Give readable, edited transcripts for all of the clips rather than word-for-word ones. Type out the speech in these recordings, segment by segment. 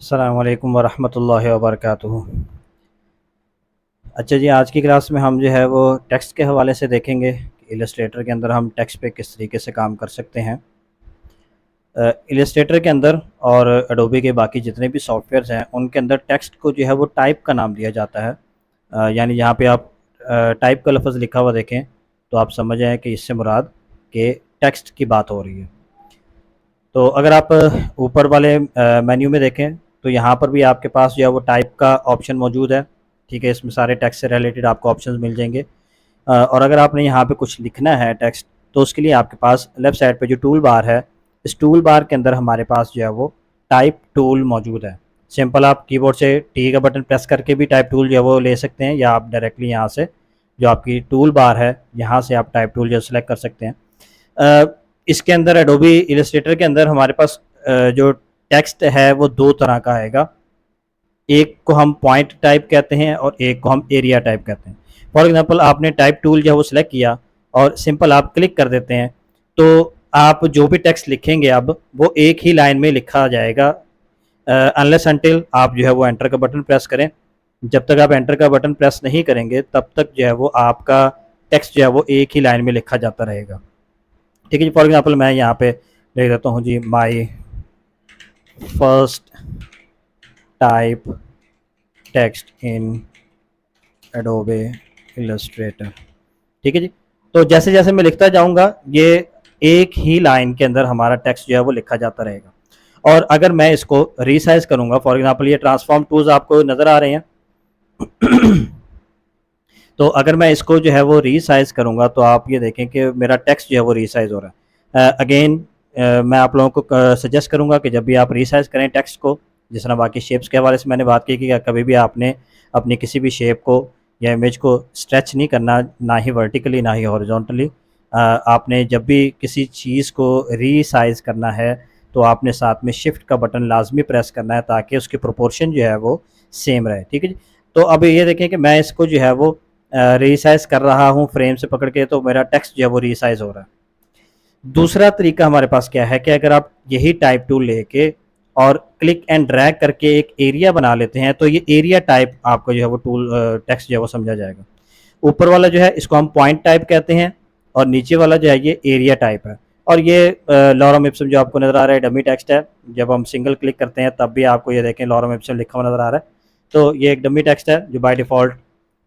अस्सलाम वालेकुम वरहमतुल्लाहि वबरकातुहू। अच्छा जी, आज की क्लास में हम जो है वो टेक्स्ट के हवाले से देखेंगे कि इलस्ट्रेटर के अंदर हम टेक्स्ट पे किस तरीके से काम कर सकते हैं। इलस्ट्रेटर के अंदर और एडोबी के बाकी जितने भी सॉफ्टवेयर्स हैं उनके अंदर टेक्स्ट को जो है वो टाइप का नाम दिया जाता है। यानी यहाँ पे आप टाइप का लफ्ज़ लिखा हुआ देखें तो आप समझ जाएँ कि इससे मुराद कि टेक्स्ट की बात हो रही है। तो अगर आप ऊपर वाले मेन्यू में देखें तो यहाँ पर भी आपके पास जो है वो टाइप का ऑप्शन मौजूद है। ठीक है, इसमें सारे टेक्स्ट से रिलेटेड आपको ऑप्शंस मिल जाएंगे। और अगर आपने यहाँ पे कुछ लिखना है टेक्स्ट तो उसके लिए आपके पास लेफ़्ट साइड पे जो टूल बार है, इस टूल बार के अंदर हमारे पास जो है वो टाइप टूल मौजूद है। सिंपल आप कीबोर्ड से टी का बटन प्रेस करके भी टाइप टूल जो है वो ले सकते हैं, या आप डायरेक्टली यहाँ से जो आपकी टूल बार है यहाँ से आप टाइप टूल जो सेलेक्ट कर सकते हैं। इसके अंदर एडोबी इलस्ट्रेटर के अंदर हमारे पास जो टेक्स्ट है वो दो तरह का आएगा। एक को हम पॉइंट टाइप कहते हैं और एक को हम एरिया टाइप कहते हैं। फॉर एग्जांपल आपने टाइप टूल जो है वो सिलेक्ट किया और सिंपल आप क्लिक कर देते हैं तो आप जो भी टेक्स्ट लिखेंगे अब वो एक ही लाइन में लिखा जाएगा, अनलेस अनटिल आप जो है वो एंटर का बटन प्रेस करें। जब तक आप एंटर का बटन प्रेस नहीं करेंगे तब तक जो है वो आपका टेक्स्ट जो है वो एक ही लाइन में लिखा जाता रहेगा। ठीक है जी, फॉर एग्जांपल मैं यहाँ पे लिख देता हूँ जी, my first type text in Adobe Illustrator. ठीक है जी, तो जैसे जैसे मैं लिखता जाऊँगा ये एक ही लाइन के अंदर हमारा टेक्स्ट जो है वो लिखा जाता रहेगा। और अगर मैं इसको रीसाइज करूँगा, फॉर एग्जांपल ये ट्रांसफॉर्म टूल्स आपको नज़र आ रहे हैं तो अगर मैं इसको जो है वो रीसाइज करूँगा तो आप ये देखें कि मेरा टेक्स्ट जो है वो रीसाइज हो रहा है। अगेन मैं आप लोगों को सजेस्ट करूँगा कि जब भी आप रीसाइज करें टेक्स्ट को, जिस तरह बाकी शेप्स के हवाले से मैंने बात की कि कभी भी आपने अपनी किसी भी शेप को या इमेज को स्ट्रेच नहीं करना, ना ही वर्टिकली ना ही हॉरिजॉन्टली। आपने जब भी किसी चीज़ को रीसाइज करना है तो आपने साथ में शिफ्ट का बटन लाजमी प्रेस करना है ताकि उसकी प्रोपोर्शन जो है वो सेम रहे। ठीक है जी, तो अब ये देखें कि मैं इसको जो है वो रीसाइज कर रहा हूँ फ्रेम से पकड़ के, तो मेरा टेक्स्ट जो है वो रीसाइज हो रहा है। दूसरा तरीका हमारे पास क्या है कि अगर आप यही टाइप टूल लेके और क्लिक एंड ड्रैग करके एक एरिया बना लेते हैं तो ये एरिया टाइप आपको जो है वो टूल टेक्स्ट जो है वो समझा जाएगा। ऊपर वाला जो है इसको हम पॉइंट टाइप कहते हैं और नीचे वाला जो है ये एरिया टाइप है। और ये लॉरम इप्सम जो आपको नज़र आ रहा है डमी टेक्स्ट है। जब हम सिंगल क्लिक करते हैं तब भी आपको ये देखें लॉरम इप्सम लिखा हुआ नज़र आ रहा है। तो ये एक डमी टेक्स्ट है जो बाय डिफ़ॉल्ट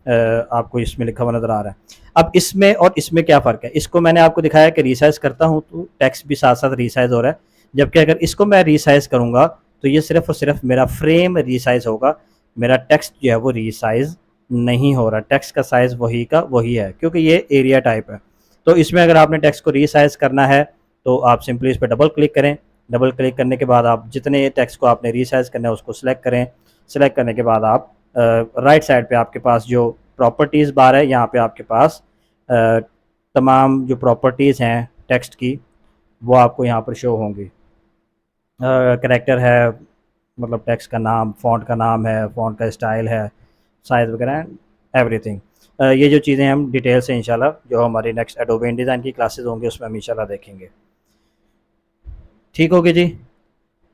आपको इसमें लिखा हुआ नज़र आ रहा है। अब इसमें और इसमें क्या फ़र्क है, इसको मैंने आपको दिखाया कि रीसाइज़ करता हूँ तो टेक्स्ट भी साथ साथ रीसाइज़ हो रहा है, जबकि अगर इसको मैं रीसाइज़ करूँगा तो ये सिर्फ़ और सिर्फ मेरा फ्रेम रीसाइज़ होगा, मेरा टेक्स्ट जो है वो रीसाइज़ नहीं हो रहा। टेक्स्ट का साइज़ वही का वही है क्योंकि ये एरिया टाइप है। तो इसमें अगर आपने टेक्स्ट को रीसाइज़ करना है तो आप सिंपली इस पर डबल क्लिक करें। डबल क्लिक करने के बाद आप जितने टेक्स्ट को आपने रीसाइज़ करना है उसको सिलेक्ट करें। सिलेक्ट करने के बाद आप राइट साइड पे आपके पास जो प्रॉपर्टीज़ बार है यहाँ पे आपके पास तमाम जो प्रॉपर्टीज़ हैं टेक्स्ट की वो आपको यहाँ पर शो होंगी। करैक्टर है, मतलब टेक्स्ट का नाम, फ़ॉन्ट का नाम है, फ़ॉन्ट का स्टाइल है, साइज़ वगैरह एंड एवरीथिंग। ये जो चीज़ें हम डिटेल से इंशाल्लाह जो हमारी नेक्स्ट एडोबे इंडिज़ाइन की क्लासेस होंगी उसमें हम इंशाल्लाह देखेंगे। ठीक होगी जी,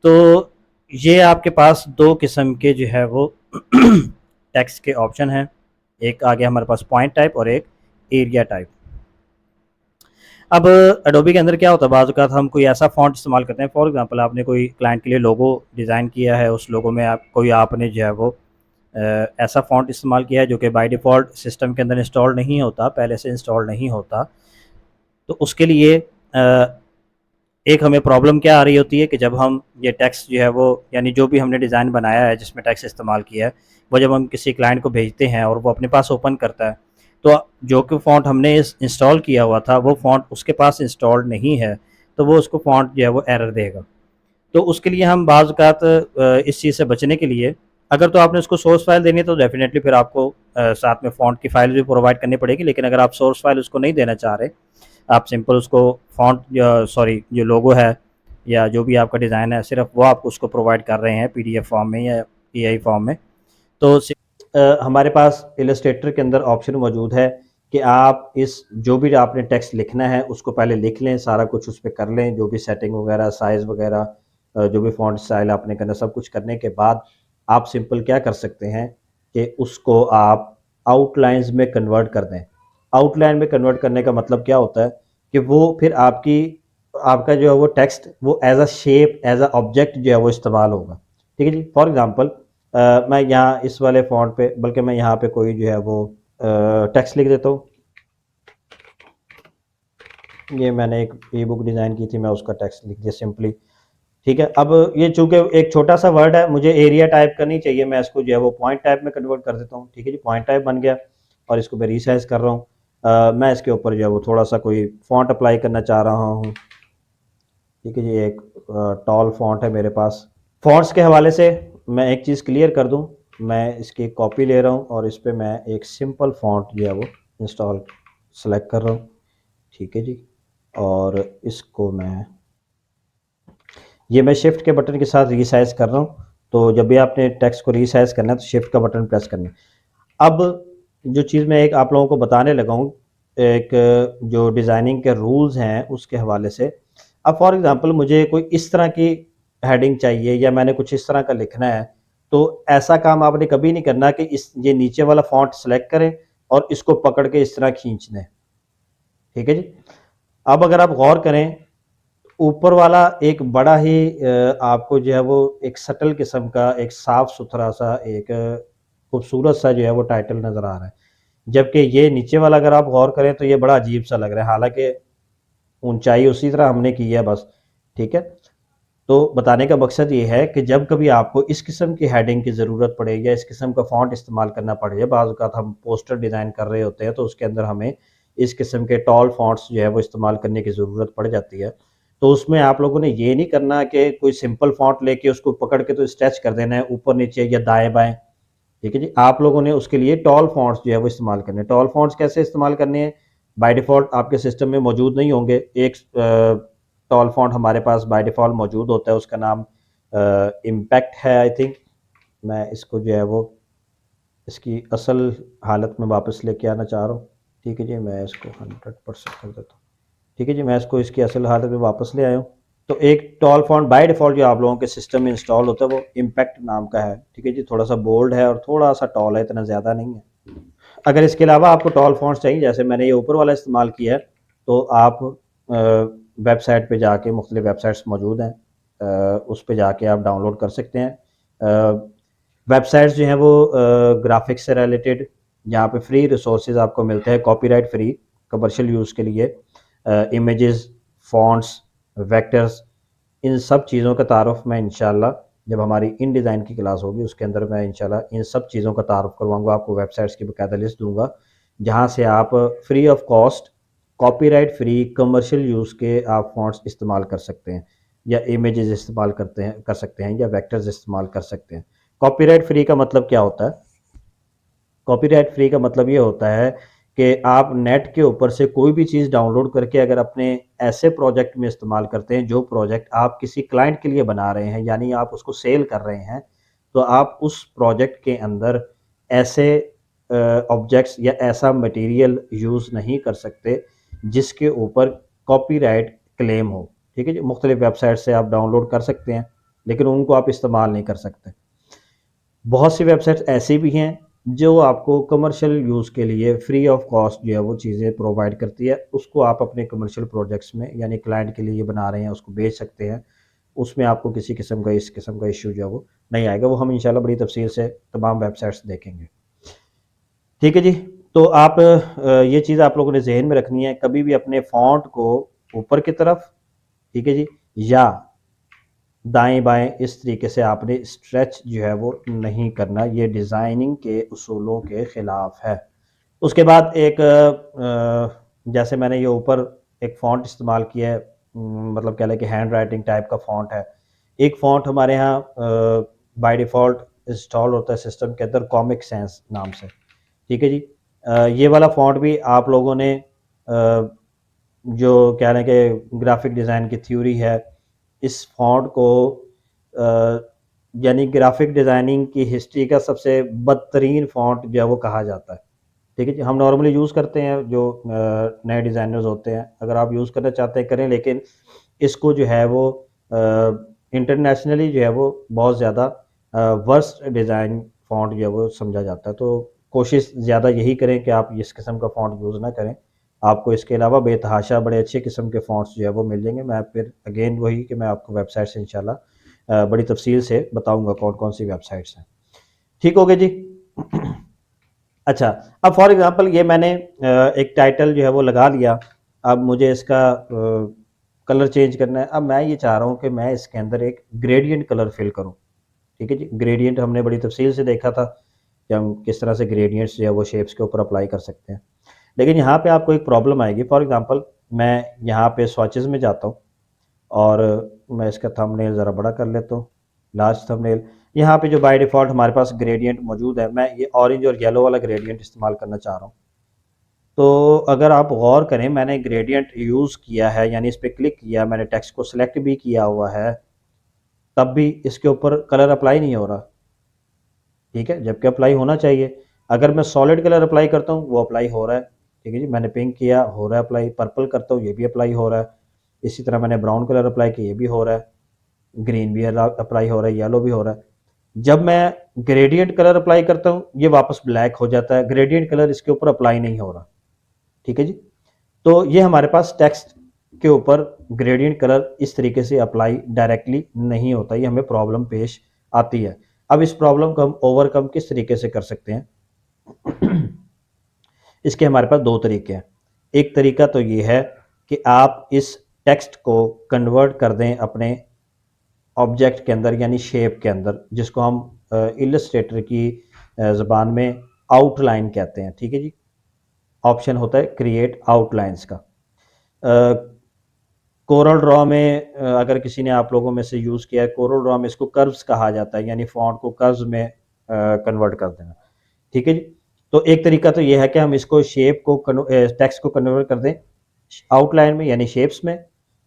तो ये आपके पास दो किस्म के जो है वो टेक्स्ट के ऑप्शन हैं। एक आ गया हमारे पास पॉइंट टाइप और एक एरिया टाइप। अब एडोबी के अंदर क्या होता है, बाज़ औक़ात हम कोई ऐसा फ़ॉन्ट इस्तेमाल करते हैं, फॉर एग्ज़ाम्पल आपने कोई क्लाइंट के लिए लोगो डिज़ाइन किया है, उस लोगो में आपने जो है वो ऐसा फ़ॉन्ट इस्तेमाल किया है जो कि बाय डिफ़ॉल्ट सिस्टम के अंदर इंस्टॉल नहीं होता, पहले से इंस्टॉल नहीं होता। तो उसके लिए एक हमें प्रॉब्लम क्या आ रही होती है कि जब हम ये टेक्स्ट जो है वो, यानी जो भी हमने डिज़ाइन बनाया है जिसमें टेक्स्ट इस्तेमाल किया है, वो जब हम किसी क्लाइंट को भेजते हैं और वो अपने पास ओपन करता है तो जो कि फ़ॉन्ट हमने इंस्टॉल किया हुआ था वो फ़ॉन्ट उसके पास इंस्टॉल्ड नहीं है, तो वो उसको फ़ॉन्ट जो है वो एरर देगा। तो उसके लिए हम बाज़ औक़ात इस चीज़ से बचने के लिए, अगर तो आपने उसको सोर्स फ़ाइल देनी है तो डेफ़िनेटली फिर आपको साथ में फ़ॉन्ट की फ़ाइल भी प्रोवाइड करनी पड़ेगी। लेकिन अगर आप सोर्स फ़ाइल उसको नहीं देना चाह रहे, आप सिंपल उसको फ़ॉन्ट या सॉरी जो लोगो है या जो भी आपका डिज़ाइन है सिर्फ़ वो आप उसको प्रोवाइड कर रहे हैं पीडीएफ फ़ॉर्म में या पीआई फ़ॉर्म में, तो हमारे पास इलस्ट्रेटर के अंदर ऑप्शन मौजूद है कि आप इस जो भी आपने टेक्स्ट लिखना है उसको पहले लिख लें, सारा कुछ उस पे कर लें, जो भी सेटिंग वगैरह, साइज़ वगैरह, जो भी फ़ॉन्ट स्टाइल आपने करना सब कुछ करने के बाद आप सिंपल क्या कर सकते हैं कि उसको आप आउटलाइंस में कन्वर्ट कर दें। आउटलाइन में कन्वर्ट करने का मतलब क्या होता है कि वो फिर आपका जो है वो टेक्स्ट वो as a shape as a object जो है वो इस्तेमाल होगा। ठीक है जी। फॉर एग्जांपल मैं यहाँ इस वाले फॉन्ट पे, बल्कि मैं यहाँ पे कोई जो है वो टेक्स्ट लिख देता हूँ। ये मैंने एक ई बुक डिज़ाइन की थी, मैं उसका टेक्स्ट लिख दिया सिंपली। ठीक है। अब ये चूंकि एक छोटा सा वर्ड है, मुझे एरिया टाइप करनी चाहिए, मैं इसको जो है वो पॉइंट टाइप में कन्वर्ट कर देता हूँ। ठीक है जी। पॉइंट टाइप बन गया और इसको मैं रीसाइज कर रहा हूँ। मैं इसके ऊपर जो है वो थोड़ा सा कोई फॉन्ट अप्लाई करना चाह रहा हूँ। ठीक है जी। एक टॉल फॉन्ट है मेरे पास। फॉन्ट्स के हवाले से मैं एक चीज़ क्लियर कर दूँ, मैं इसकी कॉपी ले रहा हूँ और इस पर मैं एक सिंपल फॉन्ट जो है वो इंस्टॉल सेलेक्ट कर रहा हूँ। ठीक है जी। और इसको मैं शिफ्ट के बटन के साथ रीसाइज कर रहा हूँ। तो जब भी आपने टेक्स्ट को रीसाइज करना है तो शिफ्ट का बटन प्रेस करना है। अब जो चीज़ मैं एक आप लोगों को बताने लगा हूँ, एक जो डिज़ाइनिंग के रूल्स हैं उसके हवाले से। अब फॉर एग्जांपल मुझे कोई इस तरह की हेडिंग चाहिए या मैंने कुछ इस तरह का लिखना है, तो ऐसा काम आपने कभी नहीं करना कि ये नीचे वाला फॉन्ट सेलेक्ट करें और इसको पकड़ के इस तरह खींच दें। ठीक है जी। अब अगर आप गौर करें, ऊपर वाला एक बड़ा ही आपको जो है वो एक सटल किस्म का एक साफ सुथरा सा एक खूबसूरत सा जो है वो टाइटल नज़र आ रहा है, जबकि ये नीचे वाला अगर आप गौर करें तो ये बड़ा अजीब सा लग रहा है, हालांकि ऊंचाई उसी तरह हमने की है बस। ठीक है। तो बताने का मकसद ये है कि जब कभी आपको इस किस्म की हेडिंग की ज़रूरत पड़े या इस किस्म का फ़ॉन्ट इस्तेमाल करना पड़े, बाज़ औक़ात हम पोस्टर डिज़ाइन कर रहे होते हैं तो उसके अंदर हमें इस किस्म के टॉल फ़ॉन्ट्स जो है वो इस्तेमाल करने की ज़रूरत पड़ जाती है। तो उसमें आप लोगों ने ये नहीं करना कि कोई सिंपल फ़ॉन्ट लेके उसको पकड़ के तो स्ट्रेच कर देना है ऊपर-नीचे या दाएँ-बाएँ। ठीक है जी। आप लोगों ने उसके लिए टॉल फ़ॉन्ट्स जो है वो इस्तेमाल करने हैं। टॉल फ़ॉन्ट्स कैसे इस्तेमाल करने हैं? बाय डिफ़ॉल्ट आपके सिस्टम में मौजूद नहीं होंगे। एक टॉल फ़ॉन्ट हमारे पास बाय डिफ़ॉल्ट मौजूद होता है, उसका नाम इम्पैक्ट है आई थिंक। मैं इसको जो है वो इसकी असल हालत में वापस लेके आना चाह रहा हूँ। ठीक है जी। मैं इसको 100% कर देता हूँ। ठीक है जी। मैं इसको इसकी असल हालत में वापस ले आया हूँ। तो एक टॉल फॉन्ट बाय डिफ़ॉल्ट जो आप लोगों के सिस्टम में इंस्टॉल होता है वो इम्पैक्ट नाम का है। ठीक है जी। थोड़ा सा बोल्ड है और थोड़ा सा टॉल है, इतना ज़्यादा नहीं है। अगर इसके अलावा आपको टॉल फॉन्ट्स चाहिए, जैसे मैंने ये ऊपर वाला इस्तेमाल किया है, तो आप वेबसाइट पे जाके मुख्तलिफ वेबसाइट्स मौजूद हैं, उस पे जाके आप डाउनलोड कर सकते हैं। वेबसाइट्स जो हैं वो ग्राफिक्स से रिलेटेड, जहाँ पे फ्री रिसोर्सेज आपको मिलते हैं कॉपीराइट फ्री कमर्शियल यूज़ के लिए। इमेजेस, फ़ॉन्ट्स, वेक्टर्स, इन सब चीज़ों का तारुफ मैं इंशाल्लाह जब हमारी इन डिज़ाइन की क्लास होगी उसके अंदर मैं इंशाल्लाह इन सब चीज़ों का तारुफ करवाऊँगा, आपको वेबसाइट्स की बाकायदा लिस्ट दूँगा, जहाँ से आप free of cost copyright free commercial use के आप फ़ॉन्ट्स इस्तेमाल कर सकते हैं या इमेजेस इस्तेमाल कर सकते हैं या वेक्टर्स इस्तेमाल कर सकते हैं। कॉपीराइट फ्री का मतलब क्या होता है? कॉपीराइट फ्री का मतलब ये होता है कि आप नेट के ऊपर से कोई भी चीज़ डाउनलोड करके अगर अपने ऐसे प्रोजेक्ट में इस्तेमाल करते हैं जो प्रोजेक्ट आप किसी क्लाइंट के लिए बना रहे हैं, यानी आप उसको सेल कर रहे हैं, तो आप उस प्रोजेक्ट के अंदर ऐसे ऑब्जेक्ट्स या ऐसा मटेरियल यूज़ नहीं कर सकते जिसके ऊपर कॉपीराइट क्लेम हो। ठीक है जी। मुख्तलिफ वेबसाइट से आप डाउनलोड कर सकते हैं, लेकिन उनको आप इस्तेमाल नहीं कर सकते। बहुत सी वेबसाइट्स ऐसी भी हैं जो आपको कमर्शियल यूज़ के लिए फ्री ऑफ कॉस्ट जो है वो चीज़ें प्रोवाइड करती है। उसको आप अपने कमर्शियल प्रोजेक्ट्स में यानी क्लाइंट के लिए बना रहे हैं उसको बेच सकते हैं। उसमें आपको किसी किस्म का इस किस्म का इश्यू जो है वो नहीं आएगा। वो हम इंशाल्लाह बड़ी तफ़सील से तमाम वेबसाइट्स देखेंगे। ठीक है जी। तो आप ये चीज़ आप लोगों ने ज़हन में रखनी है, कभी भी अपने फ़ॉन्ट को ऊपर की तरफ, ठीक है जी, या दाएँ-बाएँ इस तरीके से आपने स्ट्रेच जो है वो नहीं करना, ये डिज़ाइनिंग के उसूलों के ख़िलाफ़ है। उसके बाद एक जैसे मैंने ये ऊपर एक फ़ॉन्ट इस्तेमाल किया है, मतलब कह लें कि हैंड राइटिंग टाइप का फ़ॉन्ट है। एक फ़ॉन्ट हमारे यहाँ बाय डिफ़ॉल्ट इंस्टॉल होता है सिस्टम के अंदर कॉमिक सेंस नाम से। ठीक है जी। ये वाला फ़ॉन्ट भी आप लोगों ने जो कह लें कि ग्राफ़िक डिज़ाइन की थ्योरी है, इस फ़ॉन्ट को यानी ग्राफ़िक डिज़ाइनिंग की हिस्ट्री का सबसे बदतरीन फ़ॉन्ट जो है वो कहा जाता है। ठीक है जी। हम नॉर्मली यूज़ करते हैं जो नए डिज़ाइनर्स होते हैं, अगर आप यूज़ करना चाहते हैं करें, लेकिन इसको जो है वो इंटरनेशनली जो है वो बहुत ज़्यादा वर्स्ट डिज़ाइन फ़ॉन्ट जो है वो समझा जाता है। तो कोशिश ज़्यादा यही करें कि आप इस किस्म का फ़ॉन्ट यूज़ ना करें। आपको इसके अलावा बेतहाशा बड़े अच्छे किस्म के फ़ॉन्ट्स जो है वो मिल जाएँगे। मैं फिर अगेन वही कि मैं आपको वेबसाइट से इंशाल्लाह बड़ी तफ़सील से बताऊँगा कौन-कौन सी वेबसाइट्स हैं। ठीक हो गया जी? अच्छा, अब फॉर एग्ज़ाम्पल ये मैंने एक टाइटल जो है वो लगा लिया। अब मुझे इसका कलर चेंज करना है। अब मैं ये चाह रहा हूँ कि मैं इसके अंदर एक ग्रेडिएंट कलर फ़िल करूँ। ठीक है जी? ग्रेडिएंट हमने बड़ी तफ़सील से देखा था कि हम किस तरह से ग्रेडिएंट्स जो है वो शेप्स के ऊपर अप्लाई कर सकते हैं। लेकिन यहाँ पे आपको एक प्रॉब्लम आएगी। फॉर एग्ज़ाम्पल मैं यहाँ पे स्वॉचेज़ में जाता हूँ और मैं इसका थंबनेल ज़रा बड़ा कर लेता हूँ, लार्ज थंबनेल। यहाँ पे जो बाय डिफ़ॉल्ट हमारे पास ग्रेडिएंट मौजूद है, मैं ये ऑरेंज और येलो वाला ग्रेडिएंट इस्तेमाल करना चाह रहा हूँ। तो अगर आप गौर करें, मैंने ग्रेडिएंट यूज़ किया है, यानी इस पे क्लिक किया, मैंने टेक्स्ट को सिलेक्ट भी किया हुआ है, तब भी इसके ऊपर कलर अप्लाई नहीं हो रहा। ठीक है? जबकि अप्लाई होना चाहिए। अगर मैं सॉलिड कलर अप्लाई करता हूँ, वो अप्लाई हो रहा है। ठीक है जी? मैंने पिंक किया, हो रहा है अप्लाई, पर्पल करता हूँ, ये भी अप्लाई हो रहा है। इसी तरह मैंने ब्राउन कलर अप्लाई किया, ये भी हो रहा है। ग्रीन भी अप्लाई हो रहा है, येलो भी हो रहा है। जब मैं ग्रेडिएंट कलर अप्लाई करता हूँ, ये वापस ब्लैक हो जाता है। ग्रेडिएंट कलर इसके ऊपर अप्लाई नहीं हो रहा। ठीक है जी? तो ये हमारे पास टेक्स्ट के ऊपर ग्रेडिएंट कलर इस तरीके से अप्लाई डायरेक्टली नहीं होता, ये हमें प्रॉब्लम पेश आती है। अब इस प्रॉब्लम को हम ओवरकम किस तरीके से कर सकते हैं? इसके हमारे पास 2 तरीके हैं। एक तरीका तो ये है कि आप इस टेक्स्ट को कन्वर्ट कर दें अपने ऑब्जेक्ट के अंदर, यानी शेप के अंदर, जिसको हम इलस्ट्रेटर की ज़बान में आउटलाइन कहते हैं। ठीक है जी? ऑप्शन होता है क्रिएट आउटलाइंस का। कोरल ड्रॉ में अगर किसी ने आप लोगों में से यूज़ किया है, कोरल ड्रॉ में इसको कर्व्स कहा जाता है, यानी फ़ॉन्ट को कर्व्स में कन्वर्ट कर देना। ठीक है जी? तो एक तरीका तो ये है कि हम इसको शेप को टेक्स्ट को कन्वर्ट कर दें आउटलाइन में, यानी शेप्स में।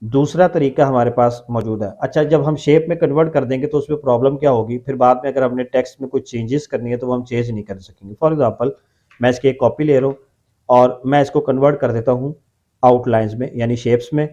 दूसरा तरीका हमारे पास मौजूद है। अच्छा, जब हम शेप में कन्वर्ट कर देंगे तो उसमें प्रॉब्लम क्या होगी? फिर बाद में अगर हमने टेक्स्ट में कुछ चेंजेस करनी है तो वो हम चेंज नहीं कर सकेंगे। फॉर एग्ज़ाम्पल मैं इसकी एक कॉपी ले रहा हूँ और मैं इसको कन्वर्ट कर देता हूँ आउटलाइन्स में, यानी शेप्स में।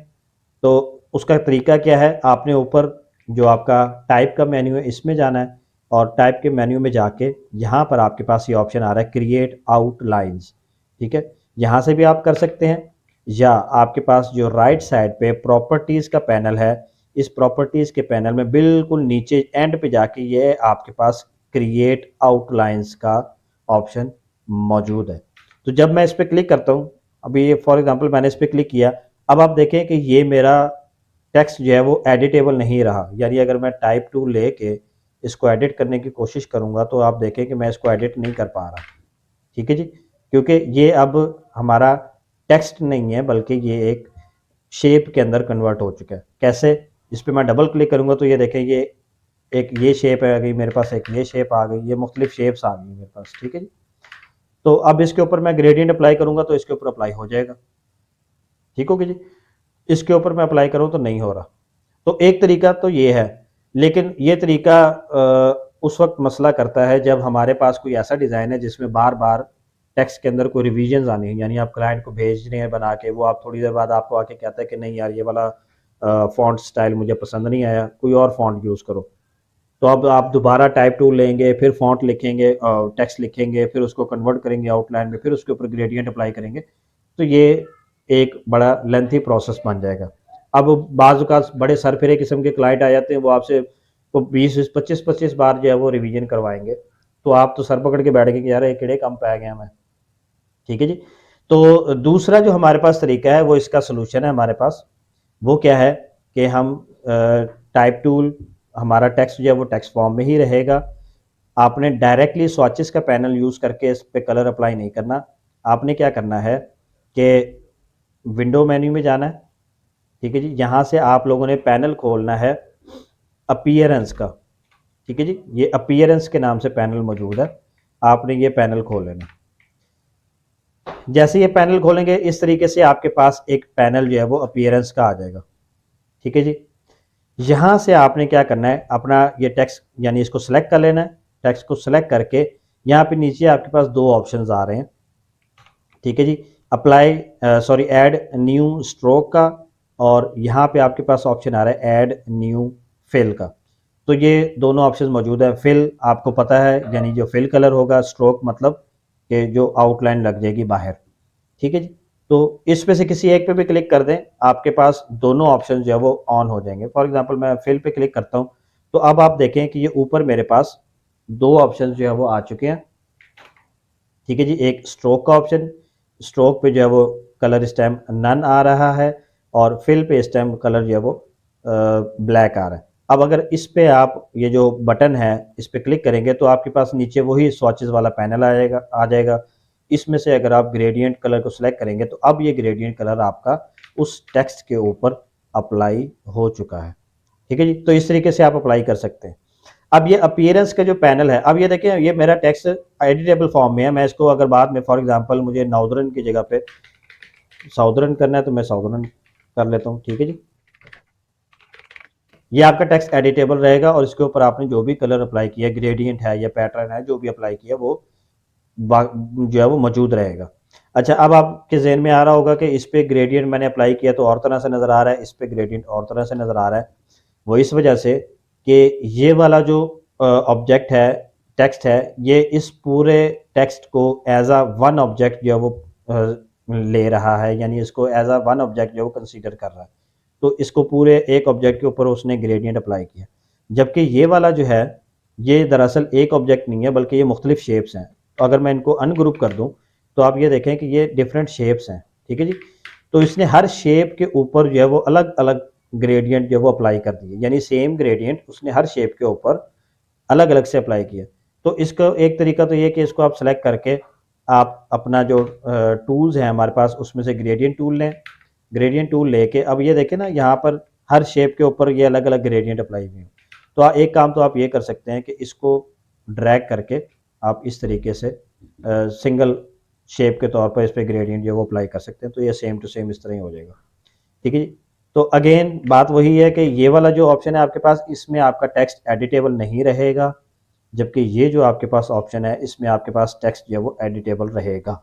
तो उसका तरीका क्या है? आपने ऊपर जो आपका टाइप का मेन्यू है, इसमें जाना है और टाइप के मेन्यू में जाके यहाँ पर आपके पास ये ऑप्शन आ रहा है क्रिएट आउटलाइंस। ठीक है? यहाँ से भी आप कर सकते हैं, या आपके पास जो राइट साइड पे प्रॉपर्टीज़ का पैनल है, इस प्रॉपर्टीज़ के पैनल में बिल्कुल नीचे एंड पे जाके ये आपके पास क्रिएट आउटलाइंस का ऑप्शन मौजूद है। तो जब मैं इस पे क्लिक करता हूँ, अभी ये फॉर एग्ज़ाम्पल मैंने इस पे क्लिक किया, अब आप देखें कि ये मेरा टेक्स्ट जो है वो एडिटेबल नहीं रहा। यानी अगर मैं टाइप टूल लेके इसको एडिट करने की कोशिश करूँगा तो आप देखें कि मैं इसको एडिट नहीं कर पा रहा। ठीक है जी? क्योंकि ये अब हमारा टेक्स्ट नहीं है, बल्कि ये एक शेप के अंदर कन्वर्ट हो चुका है। कैसे? इस पे मैं डबल क्लिक करूँगा तो ये देखें, ये एक ये शेप आ गई मेरे पास, एक ये शेप आ गई, ये मुख्तलिफ शेप्स आ गई मेरे पास। ठीक है जी? तो अब इसके ऊपर मैं ग्रेडिएंट अप्लाई करूँगा तो इसके ऊपर अप्लाई हो जाएगा। ठीक हो गया जी? इसके ऊपर मैं अप्लाई करूँ तो नहीं हो रहा। तो एक तरीका तो ये है, लेकिन ये तरीका उस वक़्त मसला करता है जब हमारे पास कोई ऐसा डिज़ाइन है जिसमें बार-बार टेक्स्ट के अंदर कोई रिविजन्स आनी है, यानी आप क्लाइंट को भेज रहे हैं बना के, वो आप थोड़ी देर बाद आपको आके कहता है कि नहीं यार, ये वाला फ़ॉन्ट स्टाइल मुझे पसंद नहीं आया, कोई और फ़ॉन्ट यूज़ करो। तो अब आप दोबारा टाइप टूल लेंगे, फिर फ़ॉन्ट लिखेंगे, टेक्स्ट लिखेंगे, फिर उसको कन्वर्ट करेंगे आउटलाइन में, फिर उसके ऊपर ग्रेडिएंट अप्लाई करेंगे। तो ये एक बड़ा लेंथी प्रोसेस बन जाएगा। अब बाज़ औक़ात बड़े सरफिरे किस्म के क्लाइंट आ जाते हैं, वो आपसे वो 20-20, 25-25 बार जो है वो रिवीजन करवाएँगे। तो आप तो सर पकड़ के बैठ गए कि यार ये केड़े काम पे आ गया मैं। ठीक है जी? तो दूसरा जो हमारे पास तरीका है, वो इसका सॉल्यूशन है हमारे पास। वो क्या है कि हम टाइप टूल, हमारा टेक्स्ट जो है वो टेक्स्ट फॉर्म में ही रहेगा। आपने डायरेक्टली स्वॉचेस का पैनल यूज़ करके इस पे कलर अप्लाई नहीं करना। आपने क्या करना है कि विंडो मेन्यू में जाना है। ठीक है जी? यहाँ से आप लोगों ने पैनल खोलना है अपीयरेंस का। ठीक है जी? ये अपीयरेंस के नाम से पैनल मौजूद है। आपने ये पैनल खोल लेना। जैसे ये पैनल खोलेंगे, इस तरीके से आपके पास एक पैनल जो है वो अपीयरेंस का आ जाएगा। ठीक है जी? यहाँ से आपने क्या करना है, अपना ये टेक्स्ट यानी इसको सेलेक्ट कर लेना है। टेक्स्ट को सेलेक्ट करके यहाँ पे नीचे आपके पास 2 ऑप्शंस आ रहे हैं। ठीक है जी? Apply sorry add new stroke का, और यहाँ पे आपके पास ऑप्शन आ रहा है ऐड न्यू फिल का। तो ये दोनों ऑप्शन मौजूद है। फिल आपको पता है, यानी जो फिल कलर होगा, स्ट्रोक मतलब कि जो आउटलाइन लग जाएगी बाहर। ठीक है जी। तो इसमें से किसी एक पे भी क्लिक कर दें, आपके पास दोनों ऑप्शन जो है वो ऑन हो जाएंगे। फॉर एग्जांपल मैं फिल पे क्लिक करता हूँ, तो अब आप देखें कि ये ऊपर मेरे पास दो ऑप्शन जो है वो आ चुके हैं। ठीक है जी। एक स्ट्रोक का ऑप्शन, स्ट्रोक पे जो है वो कलर इस टाइम नन आ रहा है, और फिल पे इस टाइम कलर जो है वो ब्लैक आ रहा है। अब अगर इस पे आप ये जो बटन है इस पे क्लिक करेंगे तो आपके पास नीचे वही स्वॉचेस वाला पैनल आ जाएगा। इसमें से अगर आप ग्रेडियंट कलर को सिलेक्ट करेंगे तो अब ये ग्रेडियंट कलर आपका उस टेक्स्ट के ऊपर अप्लाई हो चुका है। ठीक है जी। तो इस तरीके से आप अप्लाई कर सकते हैं। अब ये अपीयरेंस का जो पैनल है, अब ये देखें, ये मेरा टेक्स्ट एडिटेबल फॉर्म में है। मैं इसको अगर बाद में फॉर एग्जांपल मुझे नॉर्दर्न की जगह पे साउदर्न करना है तो मैं साउदर्न कर लेता हूँ। ठीक है जी। ये आपका टेक्स्ट एडिटेबल रहेगा और इसके ऊपर आपने जो भी कलर अप्लाई किया, ग्रेडियंट है या पैटर्न है, जो भी अप्लाई किया वो जो है वो मौजूद रहेगा। अच्छा, अब आपके जहन में आ रहा होगा कि इस पे ग्रेडियंट मैंने अप्लाई किया तो और तरह से नज़र आ रहा है, इस पे ग्रेडियंट और तरह से नज़र आ रहा है। वो इस वजह से कि ये वाला जो ऑब्जेक्ट है, टेक्स्ट है, ये इस पूरे टेक्स्ट को एज अ वन ऑब्जेक्ट जो है वो ले रहा है, यानी इसको एज अ वन ऑब्जेक्ट जो है वो कंसीडर कर रहा है। तो इसको पूरे एक ऑब्जेक्ट के ऊपर उसने ग्रेडियंट अप्लाई किया। जबकि ये वाला जो है, ये दरअसल एक ऑब्जेक्ट नहीं है बल्कि ये मुख्तलिफ शेप्स हैं। तो अगर मैं इनको अनग्रुप कर दूं तो आप ये देखें कि ये डिफरेंट शेप्स हैं। ठीक है जी। तो इसने हर शेप के ऊपर जो है वो अलग अलग ग्रेडियंट जो है वो अप्लाई कर दिए, यानी सेम ग्रेडियंट उसने हर शेप के ऊपर अलग अलग से अप्लाई किया। तो इसका एक तरीका तो ये कि इसको आप सेलेक्ट करके आप अपना जो टूल्स हैं हमारे पास उसमें से ग्रेडियंट टूल लें। ग्रेडियंट टूल लेके अब ये देखें ना, यहाँ पर हर शेप के ऊपर ये अलग अलग ग्रेडियंट अप्लाई हुए हैं। तो एक काम तो आप ये कर सकते हैं कि इसको ड्रैग करके आप इस तरीके से सिंगल शेप के तौर पर इस पर ग्रेडियंट जो वो अप्लाई कर सकते हैं। तो ये सेम टू सेम इस तरह ही हो जाएगा। ठीक है जी। तो अगेन बात वही है कि ये वाला जो ऑप्शन है आपके पास, इसमें आपका टेक्स्ट एडिटेबल नहीं रहेगा, जबकि ये जो आपके पास ऑप्शन है इसमें आपके पास टेक्स्ट जो है वो एडिटेबल रहेगा।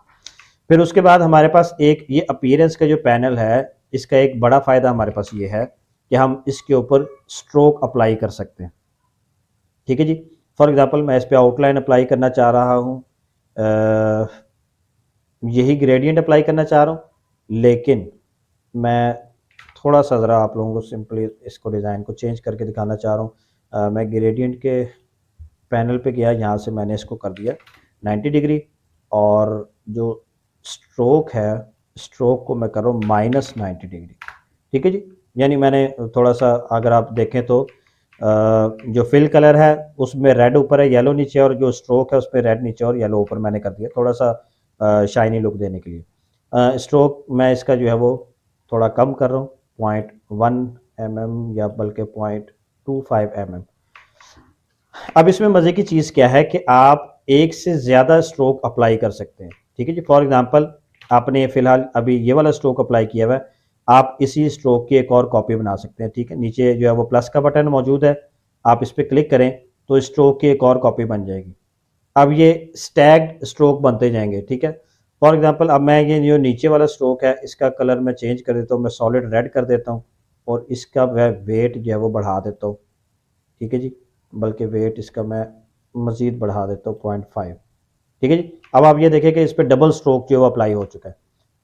फिर उसके बाद हमारे पास एक ये अपीयरेंस का जो पैनल है, इसका एक बड़ा फ़ायदा हमारे पास ये है कि हम इसके ऊपर स्ट्रोक अप्लाई कर सकते हैं। ठीक है जी। फॉर एग्जांपल मैं इस पे आउटलाइन अप्लाई करना चाह रहा हूँ, यही ग्रेडियंट अप्लाई करना चाह रहा हूँ, लेकिन मैं थोड़ा सा ज़रा आप लोगों को सिंपली इसको डिज़ाइन को चेंज करके दिखाना चाह रहा हूँ। मैं ग्रेडियंट के पैनल पे गया, यहाँ से मैंने इसको कर दिया 90 डिग्री, और जो स्ट्रोक है, स्ट्रोक को मैं कर रहा हूँ -90 डिग्री। ठीक है जी। यानी मैंने थोड़ा सा, अगर आप देखें तो जो फिल कलर है उसमें रेड ऊपर है, येलो नीचे, और जो स्ट्रोक है उसमें रेड नीचे और येलो ऊपर मैंने कर दिया, थोड़ा सा शाइनी लुक देने के लिए। स्ट्रोक मैं इसका जो है वो थोड़ा कम कर रहा हूँ, 0.1 mm या बल्कि 0.25 mm। अब इसमें मज़े की चीज़ क्या है कि आप एक से ज़्यादा स्ट्रोक अप्लाई कर सकते हैं। ठीक है जी। फॉर एग्जांपल आपने फ़िलहाल अभी ये वाला स्ट्रोक अप्लाई किया हुआ है, आप इसी स्ट्रोक की एक और कॉपी बना सकते हैं। ठीक है। नीचे जो है वो प्लस का बटन मौजूद है, आप इस पर क्लिक करें तो स्ट्रोक की एक और कॉपी बन जाएगी। अब ये स्टैग्ड स्ट्रोक बनते जाएंगे। ठीक है। फॉर एग्जांपल अब मैं ये जो नीचे वाला स्ट्रोक है इसका कलर मैं चेंज कर देता हूँ, मैं सॉलिड रेड कर देता हूँ, और इसका वह वेट जो है वो बढ़ा देता हूँ। ठीक है जी। बल्कि वेट इसका मैं मज़ीद बढ़ा देता हूँ 0.5। ठीक है जी। अब आप ये देखें कि इस पर डबल स्ट्रोक जो है वो अप्लाई हो चुका है।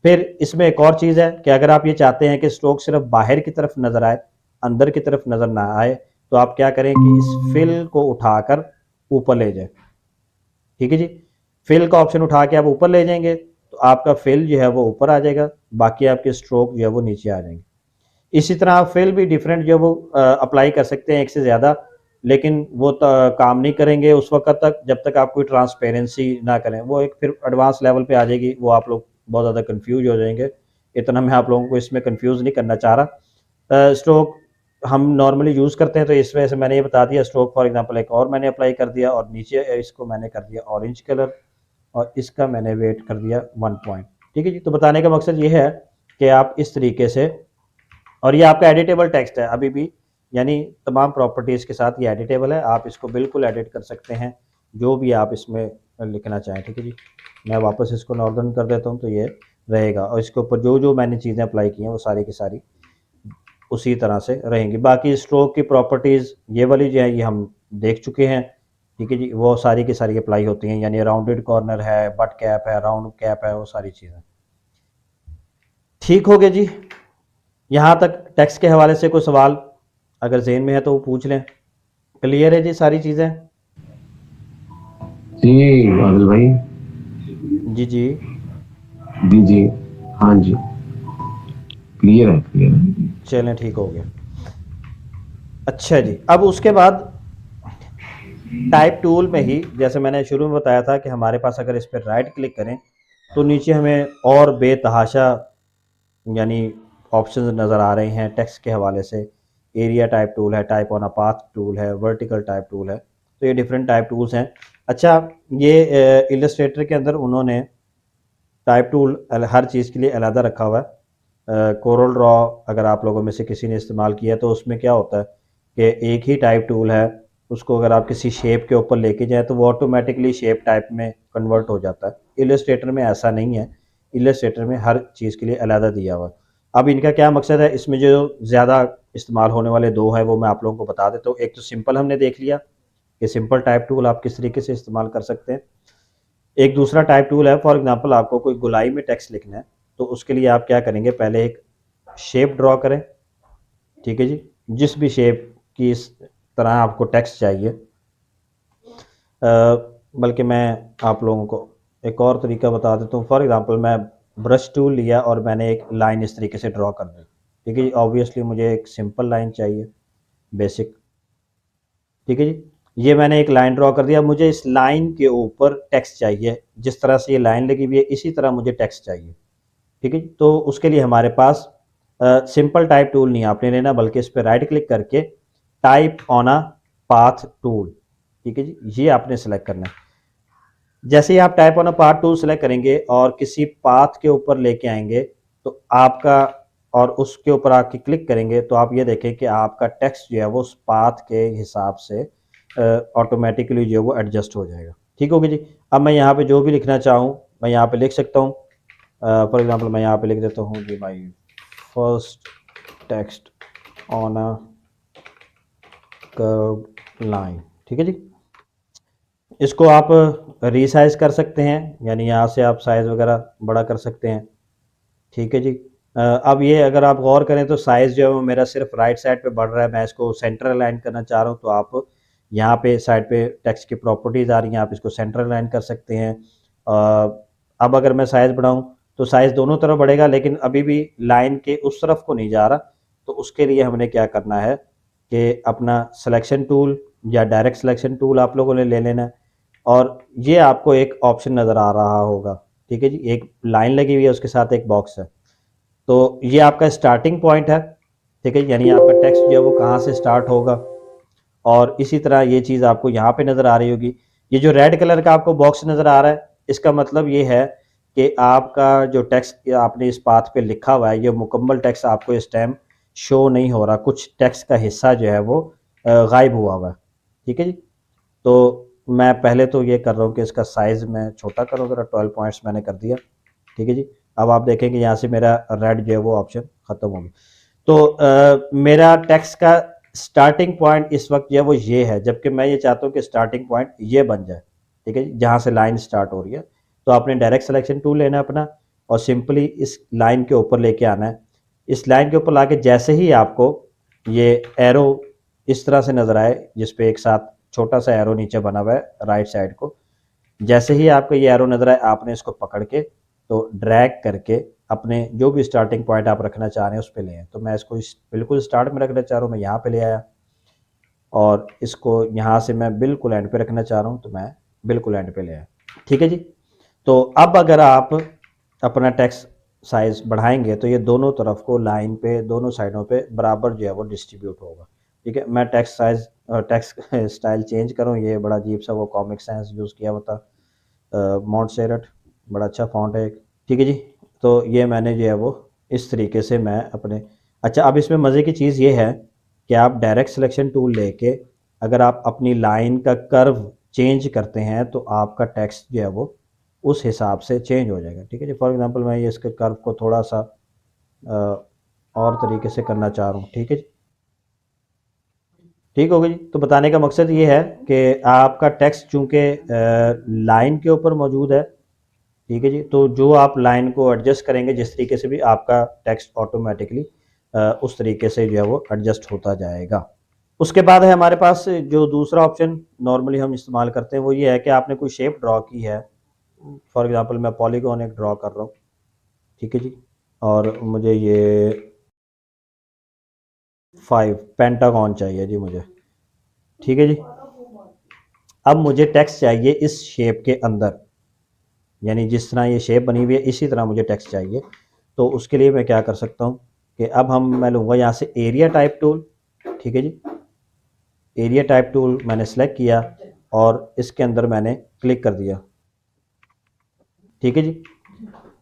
फिर इसमें एक और चीज़ है कि अगर आप ये चाहते हैं कि स्ट्रोक सिर्फ बाहर की तरफ नज़र आए, अंदर की तरफ नज़र ना आए, तो आप क्या करें कि इस फिल को उठाकर ऊपर ले जाएं। ठीक है जी। फिल का ऑप्शन उठा के आप ऊपर ले जाएंगे तो आपका फिल जो है वो ऊपर आ जाएगा, बाकी आपके स्ट्रोक जो है वो नीचे आ जाएंगे। इसी तरह आप फिल भी डिफरेंट जो वो अप्लाई कर सकते हैं, एक से ज़्यादा, लेकिन वो काम नहीं करेंगे उस वक्त तक जब तक आप कोई ट्रांसपेरेंसी ना करें। वो एक फिर एडवांस लेवल पे आ जाएगी, वो आप लोग बहुत ज़्यादा कंफ्यूज हो जाएंगे। इतना मैं आप लोगों को इसमें कंफ्यूज नहीं करना चाह रहा। स्ट्रोक हम नॉर्मली यूज़ करते हैं तो इस वजह से मैंने ये बता दिया। स्ट्रोक फॉर एग्जांपल एक और मैंने अप्लाई कर दिया, और नीचे इसको मैंने कर दिया ऑरेंज कलर, और इसका मैंने वेट कर दिया 1 पॉइंट। ठीक है जी। तो बताने का मकसद ये है कि आप इस तरीके से, और ये आपका एडिटेबल टेक्स्ट है अभी भी, यानी तमाम प्रॉपर्टीज़ के साथ ये एडिटेबल है, आप इसको बिल्कुल एडिट कर सकते हैं जो भी आप इसमें लिखना चाहें। ठीक है जी। मैं वापस इसको नॉर्दर्न कर देता हूँ तो ये रहेगा, और इसके ऊपर जो जो मैंने चीज़ें अप्लाई की हैं वो सारी की सारी उसी तरह से रहेंगी। बाकी स्ट्रोक की प्रॉपर्टीज़ ये वाली जो है ये हम देख चुके हैं, ठीक है जी, वो सारी की सारी अप्लाई होती हैं, यानी राउंडेड कॉर्नर है, बट कैप है, राउंड कैप है, वो सारी चीज़ें ठीक हो गए जी। यहाँ तक टेक्स्ट के हवाले से कोई सवाल अगर जहन में है तो वो पूछ लें। क्लियर है जी सारी चीज़ें? जी आदिल भाई। जी जी। जी जी। हाँ जी, क्लियर है, क्लियर है। चलें ठीक हो गया। अच्छा जी, अब उसके बाद टाइप टूल में ही जैसे मैंने शुरू में बताया था कि हमारे पास अगर इस पर राइट क्लिक करें तो नीचे हमें और बेतहाशा यानी ऑप्शंस नज़र आ रहे हैं टेक्स्ट के हवाले से। एरिया टाइप टूल है, type on a path tool है, वर्टिकल टाइप टूल है, तो ये डिफरेंट टाइप टूल्स हैं। अच्छा, ये इलस्ट्रेटर के अंदर उन्होंने टाइप टूल हर चीज़ के लिए अलहदा रखा हुआ है। कोरल ड्रॉ अगर आप लोगों में से किसी ने इस्तेमाल किया तो उसमें क्या होता है कि एक ही टाइप टूल है, उसको अगर आप किसी शेप के ऊपर लेके जाएं तो वो ऑटोमेटिकली शेप टाइप में कन्वर्ट हो जाता है। इलस्ट्रेटर में ऐसा नहीं है, इलस्ट्रेटर में हर चीज़ के लिए अलहदा दिया हुआ है। अब इनका क्या मकसद है, इसमें जो ज़्यादा इस्तेमाल होने वाले दो हैं वो मैं आप लोगों को बता देता हूँ। एक तो सिंपल हमने देख लिया कि सिंपल टाइप टूल आप किस तरीके से इस्तेमाल कर सकते हैं। एक दूसरा टाइप टूल है, फॉर एग्जांपल आपको कोई गोलाई में टेक्स्ट लिखना है तो उसके लिए आप क्या करेंगे, पहले एक शेप ड्रॉ करें, ठीक है जी, जिस भी शेप की इस तरह आपको टेक्स्ट चाहिए। बल्कि मैं आप लोगों को एक और तरीका बता देता हूँ। फॉर एग्जांपल मैं ब्रश टूल लिया और मैंने एक लाइन इस तरीके से ड्रॉ कर दी, ठीक है जी। ऑब्वियसली मुझे एक सिंपल लाइन चाहिए, बेसिक, ठीक है जी। ये मैंने एक लाइन ड्रॉ कर दिया, मुझे इस लाइन के ऊपर टेक्स्ट चाहिए, जिस तरह से ये लाइन लगी हुई है इसी तरह मुझे टेक्स्ट चाहिए, ठीक है जी। तो उसके लिए हमारे पास सिंपल टाइप टूल नहीं आपने लेना, बल्कि इस पर राइट क्लिक करके type on a path tool, ठीक है जी, ये आपने सेलेक्ट करना है। जैसे ही आप type on a path tool select करेंगे और किसी पाथ के ऊपर लेके आएंगे तो आपका, और उसके ऊपर आके क्लिक करेंगे तो आप ये देखें कि आपका टेक्स्ट जो है वो उस पाथ के हिसाब से ऑटोमेटिकली जो है वो एडजस्ट हो जाएगा, ठीक होगी जी। अब मैं यहाँ पे जो भी लिखना चाहूँ मैं यहाँ पे लिख सकता हूँ। फॉर एग्जांपल मैं यहाँ पे लिख देता हूँ जी, my first text on a curved line, ठीक है जी। इसको आप रीसाइज कर सकते हैं, यानी यहाँ से आप साइज़ वगैरह बड़ा कर सकते हैं, ठीक है जी। अब ये अगर आप गौर करें तो साइज़ जो है वो मेरा सिर्फ राइट साइड पे बढ़ रहा है, मैं इसको सेंटर अलाइन करना चाह रहा हूँ तो आप यहाँ पे साइड पे टेक्स्ट की प्रॉपर्टीज़ आ रही हैं, आप इसको सेंटर अलाइन कर सकते हैं। अब अगर मैं साइज़ बढ़ाऊँ तो साइज़ दोनों तरफ बढ़ेगा, लेकिन अभी भी लाइन के उस तरफ को नहीं जा रहा। तो उसके लिए हमने क्या करना है कि अपना सिलेक्शन टूल या डायरेक्ट सिलेक्शन टूल आप लोगों ने ले लेना है, और ये आपको एक ऑप्शन नज़र आ रहा होगा, ठीक है जी, एक लाइन लगी हुई है उसके साथ एक बॉक्स है। तो ये आपका स्टार्टिंग पॉइंट है, ठीक है, यानी आपका टेक्स्ट जो है वो कहाँ से स्टार्ट होगा। और इसी तरह ये चीज़ आपको यहाँ पे नज़र आ रही होगी। ये जो रेड कलर का आपको बॉक्स नज़र आ रहा है इसका मतलब ये है कि आपका जो टेक्स्ट आपने इस पाथ पे लिखा हुआ है ये मुकम्मल टेक्स्ट आपको इस टाइम शो नहीं हो रहा, कुछ टेक्स्ट का हिस्सा जो है वो गायब हुआ हुआ है, ठीक है जी। तो मैं पहले तो ये कर रहा हूँ कि इसका साइज़ मैं छोटा करूँ, ज़रा 12 पॉइंट्स मैंने कर दिया, ठीक है जी। अब आप देखेंगे यहाँ से मेरा रेड जो है वो ऑप्शन ख़त्म हो गया। तो मेरा टेक्स्ट का स्टार्टिंग पॉइंट इस वक्त जो है वो ये है, जबकि मैं ये चाहता हूँ कि स्टार्टिंग पॉइंट ये बन जाए, ठीक है जी, जहाँ से लाइन स्टार्ट हो रही है। तो आपने डायरेक्ट सिलेक्शन टूल लेना है अपना और सिंपली इस लाइन के ऊपर लेके आना है। इस लाइन के ऊपर लाके जैसे ही आपको ये एरो इस तरह से नज़र आए, जिसपे एक साथ छोटा सा एरो नीचे बना हुआ है राइट साइड को, जैसे ही आपको ये एरो नज़र आए आपने इसको पकड़ के तो ड्रैग करके अपने जो भी स्टार्टिंग पॉइंट आप रखना चाह रहे हैं उस पर ले आए। तो मैं इसको बिल्कुल स्टार्ट में रखना चाह रहा हूँ, मैं यहाँ पे ले आया, और इसको यहाँ से मैं बिल्कुल एंड पे रखना चाह रहा हूँ तो मैं बिल्कुल एंड पे ले आया, ठीक है जी। तो अब अगर आप अपना टेक्स्ट साइज बढ़ाएंगे तो ये दोनों तरफ को लाइन पे दोनों साइडों पे बराबर जो है वो डिस्ट्रीब्यूट होगा, ठीक है। मैं text size text style change करूँ, ये बड़ा अजीब सा वो कॉमिक सेंस यूज़ किया हुआ था, मॉन्टसेरट, बड़ा अच्छा फॉन्ट है एक, ठीक है जी। तो ये मैंने जो है वो इस तरीके से मैं अपने, अच्छा अब इसमें मज़े की चीज़ ये है कि आप डायरेक्ट सिलेक्शन टूल लेके अगर आप अपनी लाइन का कर्व चेंज करते हैं तो आपका टेक्स्ट जो है वो उस हिसाब से चेंज हो जाएगा, ठीक है जी। फॉर एग्जांपल मैं ये इसके कर्व को थोड़ा सा और तरीके से करना चाह रहा हूँ। ठीक है जी, ठीक हो गया जी। तो बताने का मकसद ये है कि आपका टेक्स्ट चूँकि लाइन के ऊपर मौजूद है, ठीक है जी, तो जो आप लाइन को एडजस्ट करेंगे जिस तरीके से भी आपका टेक्स्ट ऑटोमेटिकली उस तरीके से जो है वो एडजस्ट होता जाएगा। उसके बाद है हमारे पास जो दूसरा ऑप्शन नॉर्मली हम इस्तेमाल करते हैं, वो ये है कि आपने कोई शेप ड्रॉ की है। फॉर एग्जांपल मैं पॉलीगॉन एक ड्रॉ कर रहा हूँ, ठीक है जी, और मुझे ये 5 पेंटागन चाहिए जी मुझे, ठीक है जी। अब मुझे टेक्स्ट चाहिए इस शेप के अंदर, यानी जिस तरह ये शेप बनी हुई है इसी तरह मुझे टेक्स्ट चाहिए। तो उसके लिए मैं क्या कर सकता हूँ कि अब मैं लूँगा यहाँ से एरिया टाइप टूल, ठीक है जी। एरिया टाइप टूल मैंने सेलेक्ट किया और इसके अंदर मैंने क्लिक कर दिया, ठीक है जी।